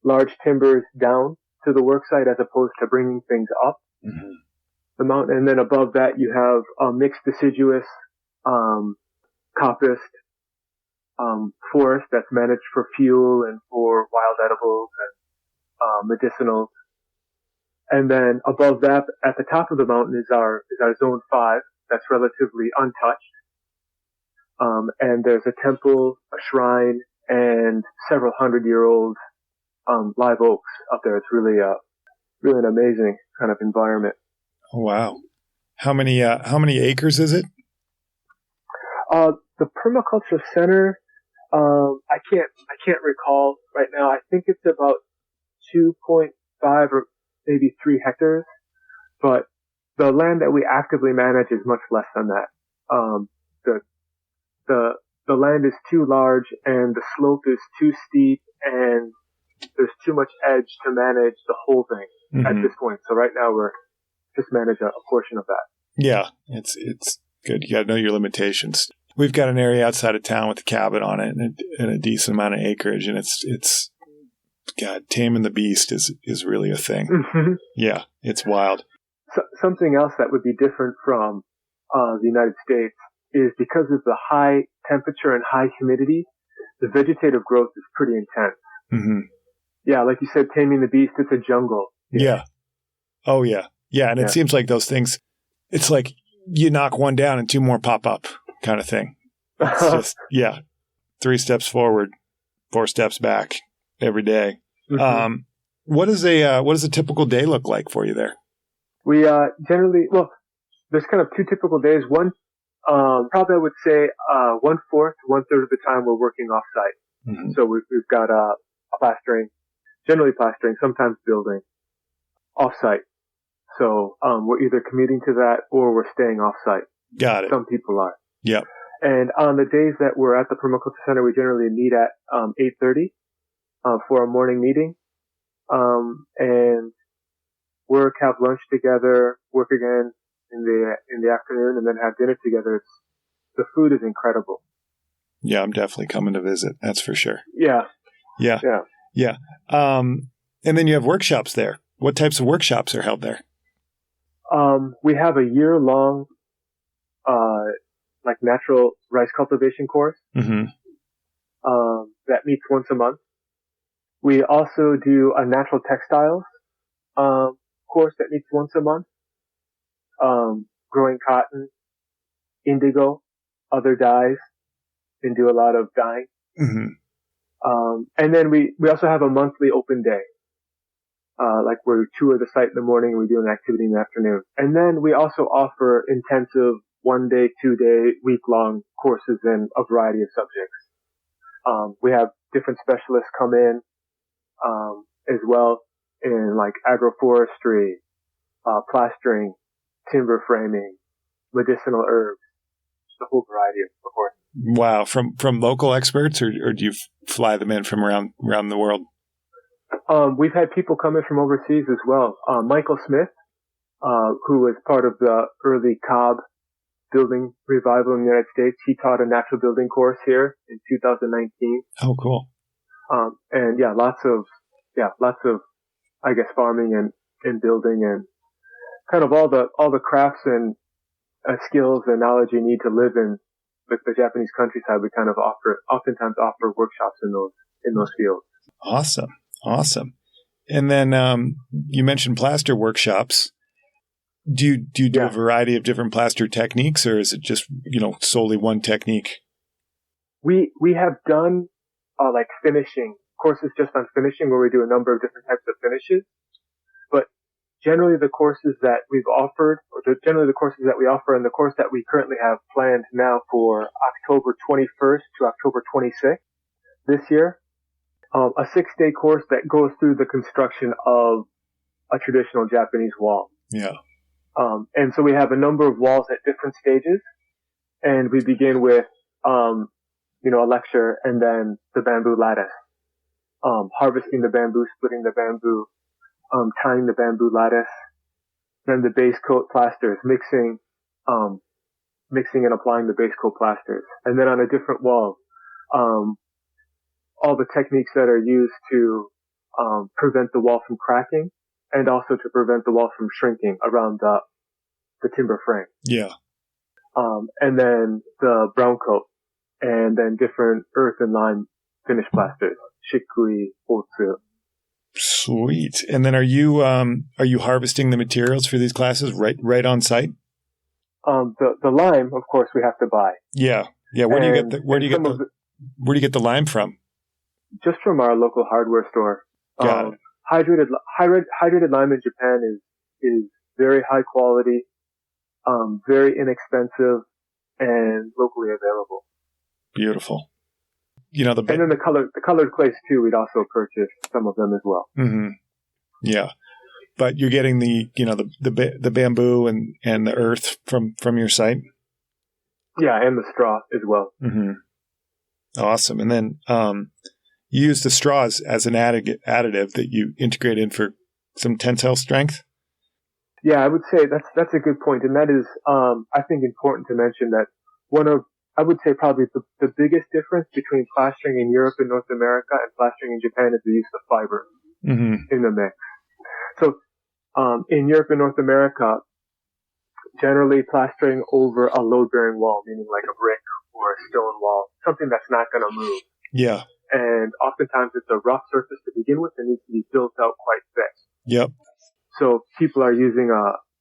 [SPEAKER 2] large timbers down to the worksite as opposed to bringing things up the mountain. And then above that, you have a mixed deciduous, coppiced, forest that's managed for fuel and for wild edibles and medicinals. And then above that, at the top of the mountain is our zone 5 that's relatively untouched. And there's a temple, a shrine, and several 100-year-old live oaks up there. It's really an amazing kind of environment.
[SPEAKER 1] Oh, wow. How many acres is it?
[SPEAKER 2] The permaculture center, I can't recall right now. I think it's about 2.5 or maybe 3 hectares, but the land that we actively manage is much less than that. The land is too large and the slope is too steep and there's too much edge to manage the whole thing at this point. So right now we're just manage a portion of that.
[SPEAKER 1] Yeah, it's good. You got to know your limitations. We've got an area outside of town with a cabin on it and a decent amount of acreage, and it's God, taming the beast is really a thing. Yeah, it's wild.
[SPEAKER 2] So, something else that would be different from the United States is because of the high temperature and high humidity, the vegetative growth is pretty intense. Yeah, like you said, taming the beast, it's a jungle.
[SPEAKER 1] Yeah. Oh, yeah. Yeah, and it seems like those things, it's like you knock one down and 2 more pop up kind of thing. It's just, 3 steps forward, 4 steps back every day. What does a typical day look like for you there?
[SPEAKER 2] We generally, there's kind of two typical days. One, probably I would say 1/4 to 1/3 of the time we're working off-site.
[SPEAKER 1] Mm-hmm.
[SPEAKER 2] So we've got plastering, generally plastering, sometimes building off-site. So we're either commuting to that or we're staying off-site.
[SPEAKER 1] Got it.
[SPEAKER 2] Some people are.
[SPEAKER 1] Yep.
[SPEAKER 2] And on the days that we're at the Permaculture Center, we generally meet at 8:30 for a morning meeting, and work, have lunch together, work again in the afternoon, and then have dinner together. The food is incredible.
[SPEAKER 1] Yeah, I'm definitely coming to visit. That's for sure.
[SPEAKER 2] Yeah.
[SPEAKER 1] Yeah.
[SPEAKER 2] Yeah.
[SPEAKER 1] Yeah. And then you have workshops there. What types of workshops are held there?
[SPEAKER 2] We have a year-long, like natural rice cultivation course,
[SPEAKER 1] Mm-hmm.
[SPEAKER 2] that meets once a month. We also do a natural textiles, course that meets once a month, growing cotton, indigo, other dyes, and do a lot of dyeing.
[SPEAKER 1] Mm-hmm.
[SPEAKER 2] And then we also have a monthly open day, like where we tour the site in the morning and we do an activity in the afternoon. And then we also offer intensive 1-day, 2-day, week-long courses in a variety of subjects. We have different specialists come in, as well in like agroforestry, plastering, timber framing, medicinal herbs, just a whole variety of courses.
[SPEAKER 1] Wow. From local experts, or do you fly them in from around the world?
[SPEAKER 2] We've had people come in from overseas as well. Michael Smith, who was part of the early Cobb building revival in the United States, he taught a natural building course here in 2019.
[SPEAKER 1] Oh, cool.
[SPEAKER 2] And lots of, I guess, farming and building and kind of all the crafts and skills and knowledge you need to live in the Japanese countryside. We kind of oftentimes offer workshops in those fields.
[SPEAKER 1] Awesome. And then you mentioned plaster workshops. Do you do a variety of different plaster techniques, or is it just solely one technique?
[SPEAKER 2] We have done like finishing courses just on finishing, where we do a number of different types of finishes. But generally, the courses that we've offered, generally the courses that we offer, and the course that we currently have planned now for October 21st to October 26th this year, a 6-day course that goes through the construction of a traditional Japanese wall.
[SPEAKER 1] Yeah.
[SPEAKER 2] And so we have a number of walls at different stages, and we begin with, a lecture and then the bamboo lattice, harvesting the bamboo, splitting the bamboo, tying the bamboo lattice, then the base coat plasters, mixing and applying the base coat plasters. And then on a different wall, all the techniques that are used to, prevent the wall from cracking and also to prevent the wall from shrinking around the timber frame.
[SPEAKER 1] Yeah.
[SPEAKER 2] And then the brown coat, and then different earth and lime finish plasters, shikui, Holzhueter.
[SPEAKER 1] Sweet. And then are you harvesting the materials for these classes right on site?
[SPEAKER 2] The lime, of course, we have to buy.
[SPEAKER 1] Yeah. Yeah. Where do you get the lime from?
[SPEAKER 2] Just from our local hardware store.
[SPEAKER 1] Got it.
[SPEAKER 2] Hydrated lime in Japan is very high quality, very inexpensive, and locally available.
[SPEAKER 1] Beautiful.
[SPEAKER 2] And then the colored clays too. We'd also purchase some of them as well.
[SPEAKER 1] Mm-hmm. Yeah, but you're getting the bamboo and the earth from your site.
[SPEAKER 2] Yeah, and the straw as well.
[SPEAKER 1] Mm-hmm. Awesome. And then you use the straws as an additive that you integrate in for some tensile strength.
[SPEAKER 2] Yeah, I would say that's a good point, and that is I think important to mention that I would say probably the biggest difference between plastering in Europe and North America and plastering in Japan is the use of fiber in the mix. So, in Europe and North America, generally plastering over a load-bearing wall, meaning like a brick or a stone wall, something that's not going to move.
[SPEAKER 1] Yeah.
[SPEAKER 2] And oftentimes it's a rough surface to begin with and needs to be built out quite thick.
[SPEAKER 1] Yep.
[SPEAKER 2] So people are using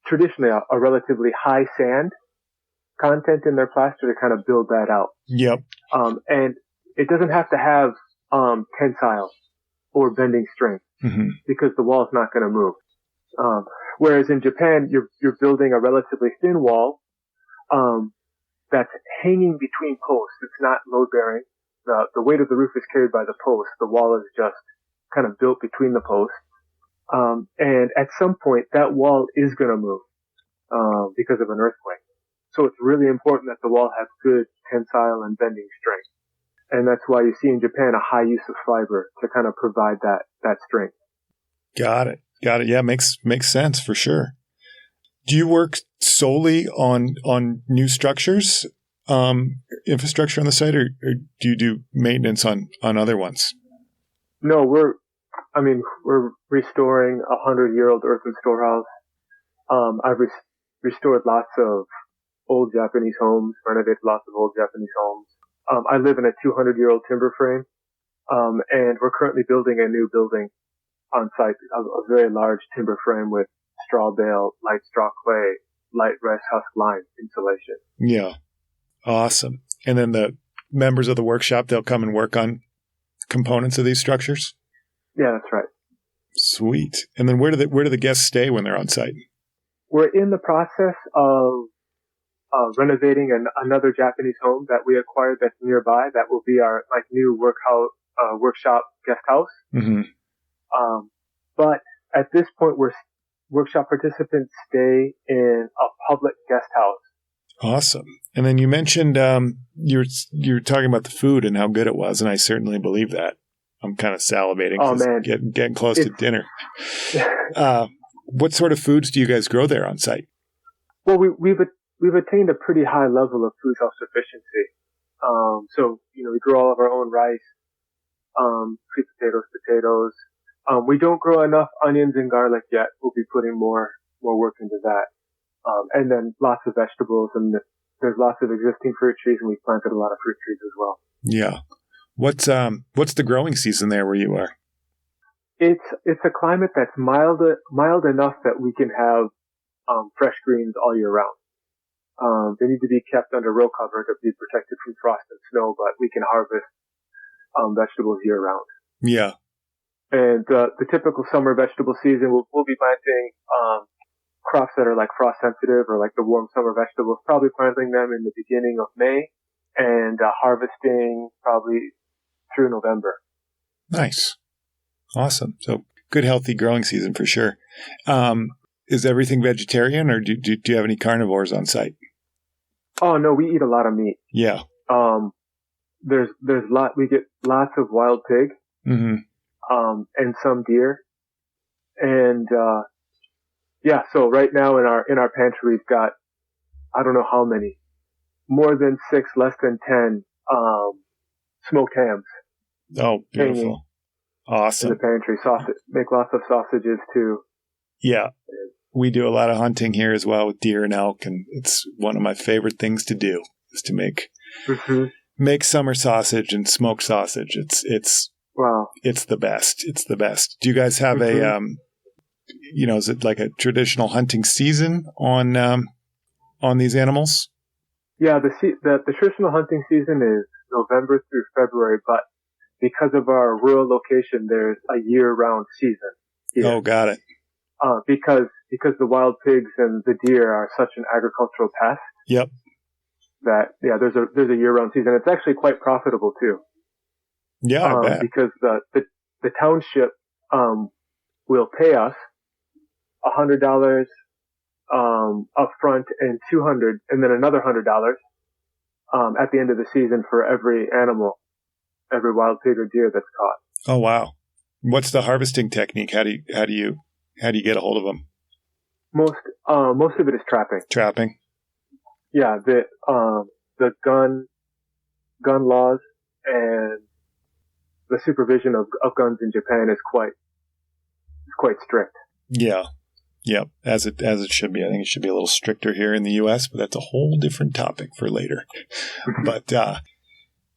[SPEAKER 2] traditionally a relatively high sand content in their plaster to kind of build that out.
[SPEAKER 1] Yep.
[SPEAKER 2] And it doesn't have to have tensile or bending strength because the wall is not going to move. Whereas in Japan, you're building a relatively thin wall that's hanging between posts. It's not load bearing. The weight of the roof is carried by the post. The wall is just kind of built between the posts. And at some point, that wall is going to move because of an earthquake. So it's really important that the wall has good tensile and bending strength. And that's why you see in Japan a high use of fiber to kind of provide that strength.
[SPEAKER 1] Got it. Yeah, makes sense for sure. Do you work solely on new structures, infrastructure on the site, or do you do maintenance on other ones?
[SPEAKER 2] No, we're restoring a 100-year-old earthen storehouse. I've restored lots of old Japanese homes, renovated lots of old Japanese homes. I live in a 200-year-old timber frame, and we're currently building a new building on site, a very large timber frame with straw bale, light straw clay, light rest husk lime insulation.
[SPEAKER 1] Yeah. Awesome. And then the members of the workshop, they'll come and work on components of these structures?
[SPEAKER 2] Yeah, that's right.
[SPEAKER 1] Sweet. And then where do the guests stay when they're on site?
[SPEAKER 2] We're in the process of renovating another Japanese home that we acquired that's nearby. That will be our new workshop guest house.
[SPEAKER 1] Mm-hmm.
[SPEAKER 2] But at this point, workshop participants stay in a public guest house.
[SPEAKER 1] Awesome. And then you mentioned you're talking about the food and how good it was, and I certainly believe that. I'm kind of salivating.
[SPEAKER 2] Oh man,
[SPEAKER 1] getting close to dinner. What sort of foods do you guys grow there on site?
[SPEAKER 2] Well, we've attained a pretty high level of food self-sufficiency. So we grow all of our own rice, sweet potatoes. We don't grow enough onions and garlic yet. We'll be putting more work into that. And then lots of vegetables, and there's lots of existing fruit trees, and we've planted a lot of fruit trees as well.
[SPEAKER 1] Yeah. What's the growing season there where you are?
[SPEAKER 2] It's a climate that's mild enough that we can have fresh greens all year round. They need to be kept under row cover to be protected from frost and snow, but we can harvest vegetables year round.
[SPEAKER 1] Yeah.
[SPEAKER 2] And the typical summer vegetable season, we'll be planting crops that are like frost sensitive or like the warm summer vegetables, probably planting them in the beginning of May and harvesting probably through November.
[SPEAKER 1] Nice. Awesome. So good, healthy growing season for sure. Is everything vegetarian, or do you have any carnivores on site?
[SPEAKER 2] Oh no, we eat a lot of meat.
[SPEAKER 1] Yeah.
[SPEAKER 2] We get lots of wild pig.
[SPEAKER 1] Mm-hmm.
[SPEAKER 2] And some deer. And, so right now in our pantry, we've got, I don't know how many, more than 6, less than 10, smoked hams.
[SPEAKER 1] Oh, beautiful. Awesome.
[SPEAKER 2] In the pantry. Make lots of sausages too.
[SPEAKER 1] Yeah. We do a lot of hunting here as well with deer and elk, and it's one of my favorite things to do is to make summer sausage and smoked sausage. It's
[SPEAKER 2] wow.
[SPEAKER 1] It's the best. It's the best. Do you guys have is it like a traditional hunting season on these animals?
[SPEAKER 2] Yeah, the traditional hunting season is November through February, but because of our rural location, there's a year-round season here.
[SPEAKER 1] Oh, got it.
[SPEAKER 2] Because the wild pigs and the deer are such an agricultural pest.
[SPEAKER 1] Yep.
[SPEAKER 2] There's a year-round season. It's actually quite profitable too.
[SPEAKER 1] Yeah, I bet.
[SPEAKER 2] Because the township will pay us $100 up front and $200, and then another $100 at the end of the season for every animal, every wild pig or deer that's caught.
[SPEAKER 1] Oh wow! What's the harvesting technique? How do you get a hold of them?
[SPEAKER 2] Most of it is trapping.
[SPEAKER 1] Trapping.
[SPEAKER 2] Yeah, the gun laws and the supervision of guns in Japan is quite strict.
[SPEAKER 1] Yeah. Yep. As it should be. I think it should be a little stricter here in the US, but that's a whole different topic for later. But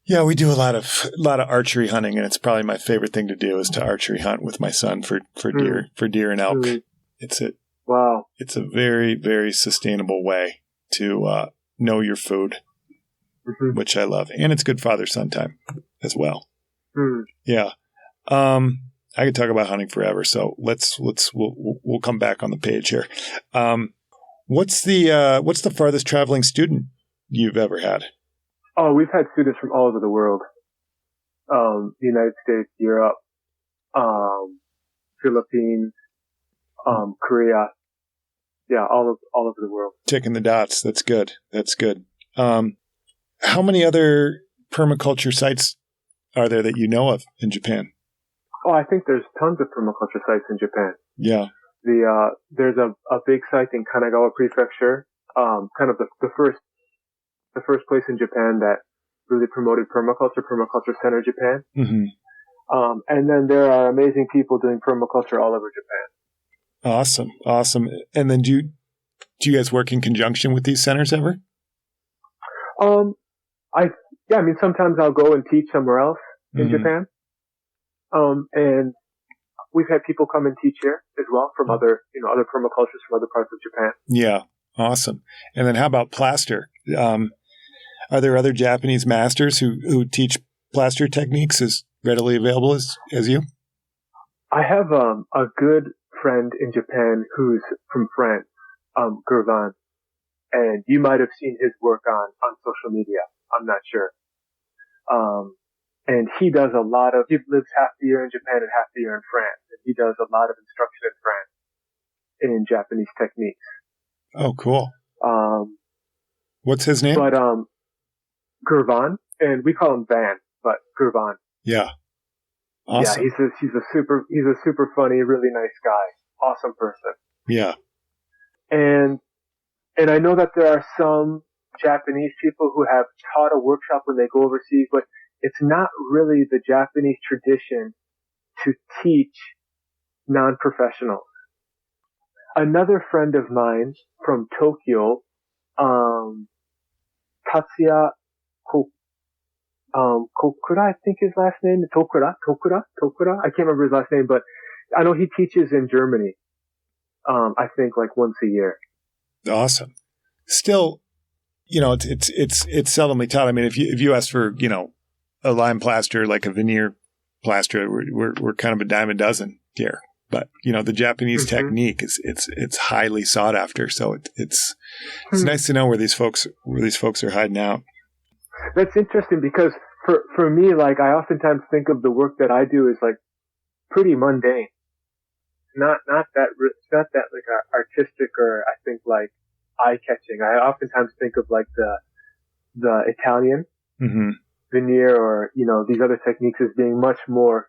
[SPEAKER 1] we do a lot of archery hunting, and it's probably my favorite thing to do is to archery hunt with my son for deer and elk. It's a very, very sustainable way to know your food, which I love. And it's good father-son time as well. Yeah. I could talk about hunting forever. So we'll come back on the page here. What's the farthest traveling student you've ever had?
[SPEAKER 2] Oh, we've had students from all over the world. The United States, Europe, Philippines, Korea. Yeah, all over the world.
[SPEAKER 1] Ticking the dots. That's good. How many other permaculture sites are there that you know of in Japan?
[SPEAKER 2] Oh, I think there's tons of permaculture sites in Japan.
[SPEAKER 1] Yeah.
[SPEAKER 2] There's a big site in Kanagawa Prefecture, kind of the first place in Japan that really promoted Permaculture Center Japan.
[SPEAKER 1] Mm-hmm.
[SPEAKER 2] And then there are amazing people doing permaculture all over
[SPEAKER 1] Awesome.
[SPEAKER 2] Japan.
[SPEAKER 1] And then do you guys work in conjunction with these centers ever?
[SPEAKER 2] I mean, sometimes I'll go and teach somewhere else in Japan. And we've had people come and teach here as well from other permacultures from other parts of Japan.
[SPEAKER 1] Yeah. Awesome. And then how about plaster? Are there other Japanese masters who teach plaster techniques as readily available as you?
[SPEAKER 2] I have a good friend in Japan who's from France, Gervan, and you might have seen his work on social media. I'm not sure. And he lives half the year in Japan and half the year in France. And he does a lot of instruction in France in Japanese techniques.
[SPEAKER 1] Oh, cool. What's his name?
[SPEAKER 2] But, Gervan, and we call him Van, but Gervan.
[SPEAKER 1] Yeah. Awesome.
[SPEAKER 2] Yeah, he's a super funny, really nice guy. Awesome person.
[SPEAKER 1] Yeah.
[SPEAKER 2] And I know that there are some Japanese people who have taught a workshop when they go overseas, but it's not really the Japanese tradition to teach non-professionals. Another friend of mine from Tokyo, Tatsuya Kokura, I think his last name, Tokura. I can't remember his last name, but I know he teaches in Germany. I think like once a year.
[SPEAKER 1] Awesome. Still, it's seldomly taught. I mean, if you ask for, a lime plaster, like a veneer plaster, we're kind of a dime a dozen here. But, the Japanese technique it's highly sought after. So it's nice to know where these folks are hiding out.
[SPEAKER 2] That's interesting because for me, like I oftentimes think of the work that I do as like pretty mundane. Not that like artistic or I think like eye catching. I oftentimes think of like the Italian veneer or, these other techniques as being much more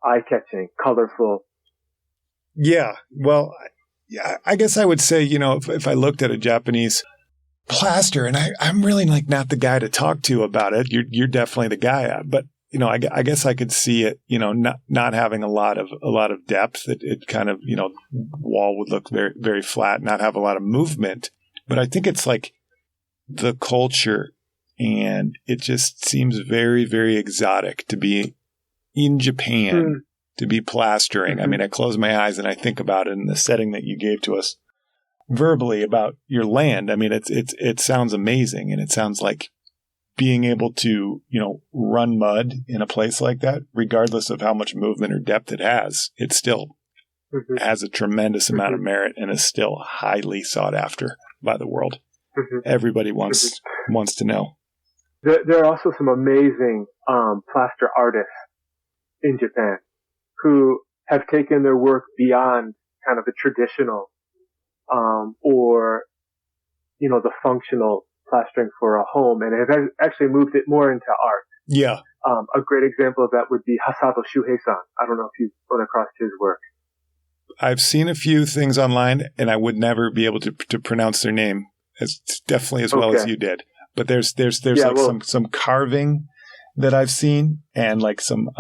[SPEAKER 2] eye catching, colorful.
[SPEAKER 1] Yeah. Well, yeah, I guess I would say, if I looked at a Japanese plaster, and I'm really like not the guy to talk to about it. You're definitely the guy, but I guess I could see it, not having a lot of depth. It kind of, wall would look very, very flat, not have a lot of movement. But I think it's like the culture, and it just seems very, very exotic to be in Japan, to be plastering. I mean, I close my eyes and I think about it in the setting that you gave to us verbally about your land. I mean, it sounds amazing, and it sounds like being able to, run mud in a place like that, regardless of how much movement or depth it has, it still has a tremendous amount of merit and is still highly sought after by the world. Everybody wants to know.
[SPEAKER 2] There are also some amazing plaster artists in Japan who have taken their work beyond kind of the traditional or the functional plastering for a home, and have actually moved it more into art.
[SPEAKER 1] Yeah.
[SPEAKER 2] A great example of that would be Hasato Shuhei-san. I don't know if you've run across his work.
[SPEAKER 1] I've seen a few things online, and I would never be able to pronounce their name as well as you did. But there's some carving that I've seen, and like some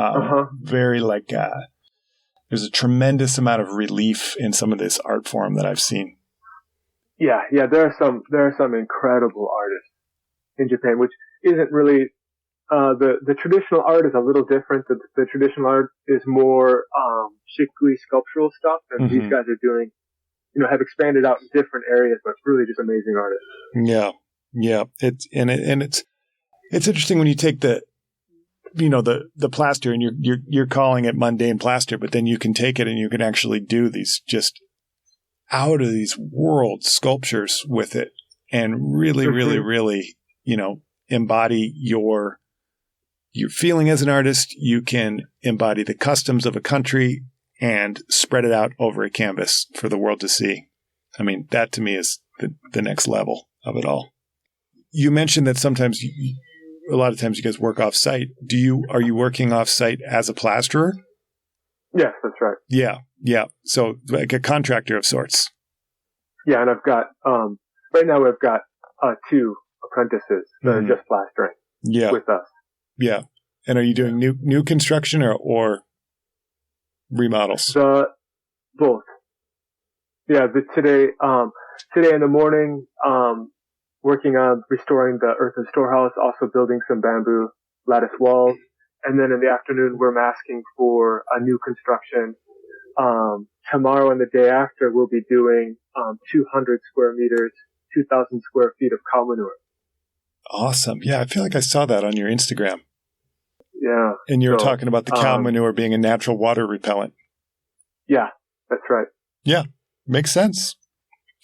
[SPEAKER 1] very like there's a tremendous amount of relief in some of this art form that I've seen.
[SPEAKER 2] Yeah, there are some incredible artists in Japan, which isn't really the traditional art is a little different. The traditional art is more shikui sculptural stuff, and these guys are doing, have expanded out in different areas, but really just amazing artists.
[SPEAKER 1] Yeah. It's interesting when you take the plaster, and you're calling it mundane plaster, but then you can take it and you can actually do these just out of these world sculptures with it, and really, really, really, embody your feeling as an artist. You can embody the customs of a country and spread it out over a canvas for the world to see. I mean, that to me is the next level of it all. You mentioned that sometimes, a lot of times you guys work off site. Are you working off site as a plasterer?
[SPEAKER 2] Yes, that's right.
[SPEAKER 1] Yeah. So like a contractor of sorts.
[SPEAKER 2] Yeah, and I've got, right now we've got 2 apprentices that are just plastering with us.
[SPEAKER 1] Yeah. And are you doing new construction or remodels?
[SPEAKER 2] Both. Yeah, today in the morning, working on restoring the earthen storehouse, also building some bamboo lattice walls. And then in the afternoon, we're masking for a new construction. Tomorrow and the day after, we'll be doing 200 square meters, 2,000 square feet of cow manure.
[SPEAKER 1] Awesome. Yeah, I feel like I saw that on your Instagram.
[SPEAKER 2] Yeah.
[SPEAKER 1] And you were talking about the cow manure being a natural water repellent.
[SPEAKER 2] Yeah, that's right.
[SPEAKER 1] Yeah, makes sense.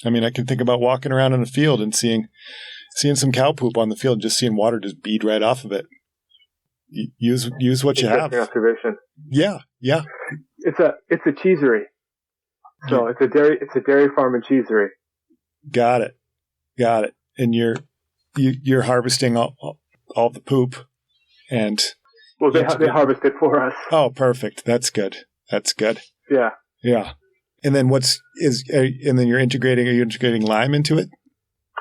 [SPEAKER 1] I mean, I can think about walking around in a field and seeing some cow poop on the field, just seeing water just bead right off of it. Use what you have.
[SPEAKER 2] Observation.
[SPEAKER 1] Yeah.
[SPEAKER 2] It's a cheesery. So it's a dairy farm and cheesery.
[SPEAKER 1] Got it. And you're harvesting all the poop, and
[SPEAKER 2] they harvest it for us.
[SPEAKER 1] Oh, perfect. That's good. Yeah. And then and then are you integrating lime into it?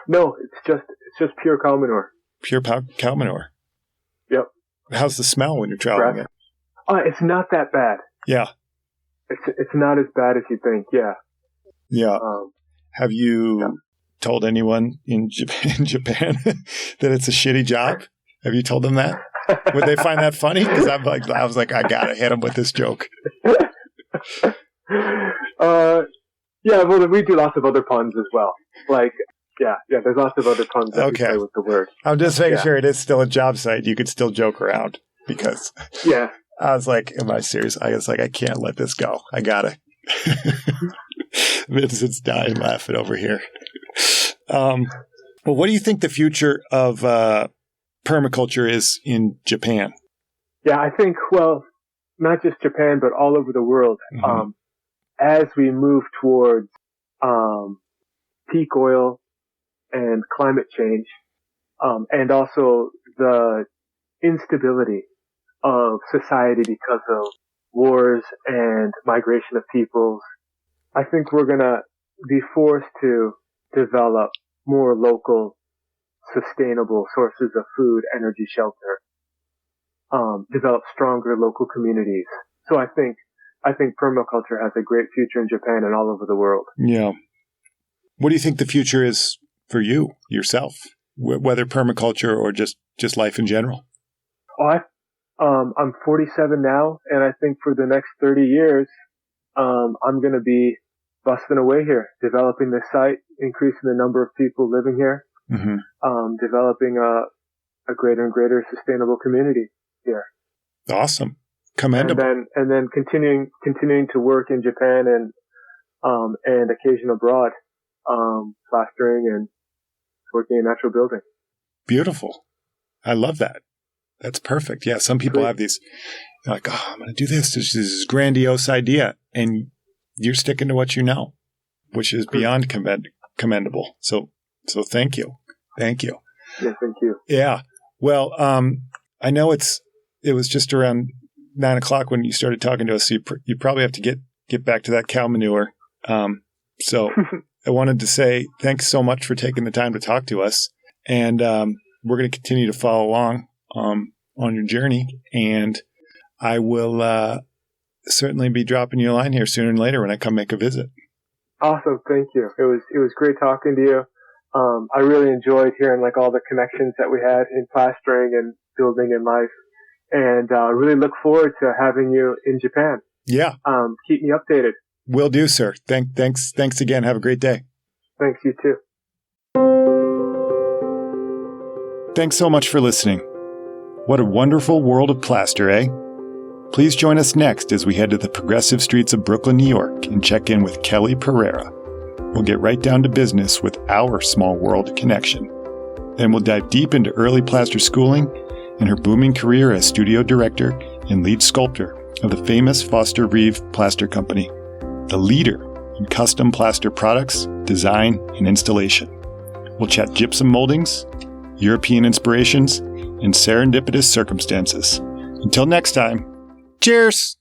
[SPEAKER 2] No, it's just pure cow manure.
[SPEAKER 1] Pure cow manure.
[SPEAKER 2] Yep.
[SPEAKER 1] How's the smell when you're traveling it?
[SPEAKER 2] It's not that bad.
[SPEAKER 1] Yeah.
[SPEAKER 2] It's not as bad as you think. Yeah.
[SPEAKER 1] Yeah. Have you told anyone in Japan that it's a shitty job? Have you told them that? Would they find that funny? Because I was like, I gotta hit them with this joke.
[SPEAKER 2] Yeah. Well, we do lots of other puns as well. Like, yeah. There's lots of other puns that we play with the word.
[SPEAKER 1] I'm just making sure it is still a job site. You could still joke around because.
[SPEAKER 2] Yeah.
[SPEAKER 1] I was like, am I serious? I was like, I can't let this go. I gotta. Vincent's dying laughing over here. Well, what do you think the future of permaculture is in Japan?
[SPEAKER 2] Yeah, I think, not just Japan, but all over the world. Mm-hmm. As we move towards peak oil and climate change, and also the instability of society because of wars and migration of peoples, I think we're going to be forced to develop more local, sustainable sources of food, energy, shelter, develop stronger local communities. So I think permaculture has a great future in Japan and all over the world.
[SPEAKER 1] Yeah. What do you think the future is for you, yourself, whether permaculture or just life in general?
[SPEAKER 2] I'm 47 now, and I think for the next 30 years, I'm going to be busting away here, developing the site, increasing the number of people living here, developing a greater and greater sustainable community here.
[SPEAKER 1] Awesome. Commendable.
[SPEAKER 2] And then continuing to work in Japan and occasion abroad, plastering and working in natural building.
[SPEAKER 1] Beautiful. I love that. That's perfect. Yeah, some people have these, they're like, I'm going to do this. This is this grandiose idea. And you're sticking to what you know, which is beyond commendable. So thank you. Thank you.
[SPEAKER 2] Yeah, thank you.
[SPEAKER 1] Yeah. Well, I know it was just around 9 o'clock when you started talking to us. So you probably have to get back to that cow manure. So I wanted to say thanks so much for taking the time to talk to us. And we're going to continue to follow along on your journey, and I will certainly be dropping you a line here sooner and later when I come make a visit.
[SPEAKER 2] Awesome, thank you. It was great talking to you. I really enjoyed hearing like all the connections that we had in plastering and building in life, and really look forward to having you in Japan.
[SPEAKER 1] Yeah.
[SPEAKER 2] Keep me updated.
[SPEAKER 1] Will do, sir. Thanks again. Have a great day.
[SPEAKER 2] Thanks, you too.
[SPEAKER 1] Thanks so much for listening. What a wonderful world of plaster, eh? Please join us next as we head to the progressive streets of Brooklyn, New York, and check in with Kelly Pereira. We'll get right down to business with our small world connection. Then we'll dive deep into early plaster schooling and her booming career as studio director and lead sculptor of the famous Foster Reeve Plaster Company, the leader in custom plaster products, design, and installation. We'll chat gypsum moldings, European inspirations, and serendipitous circumstances. Until next time, cheers!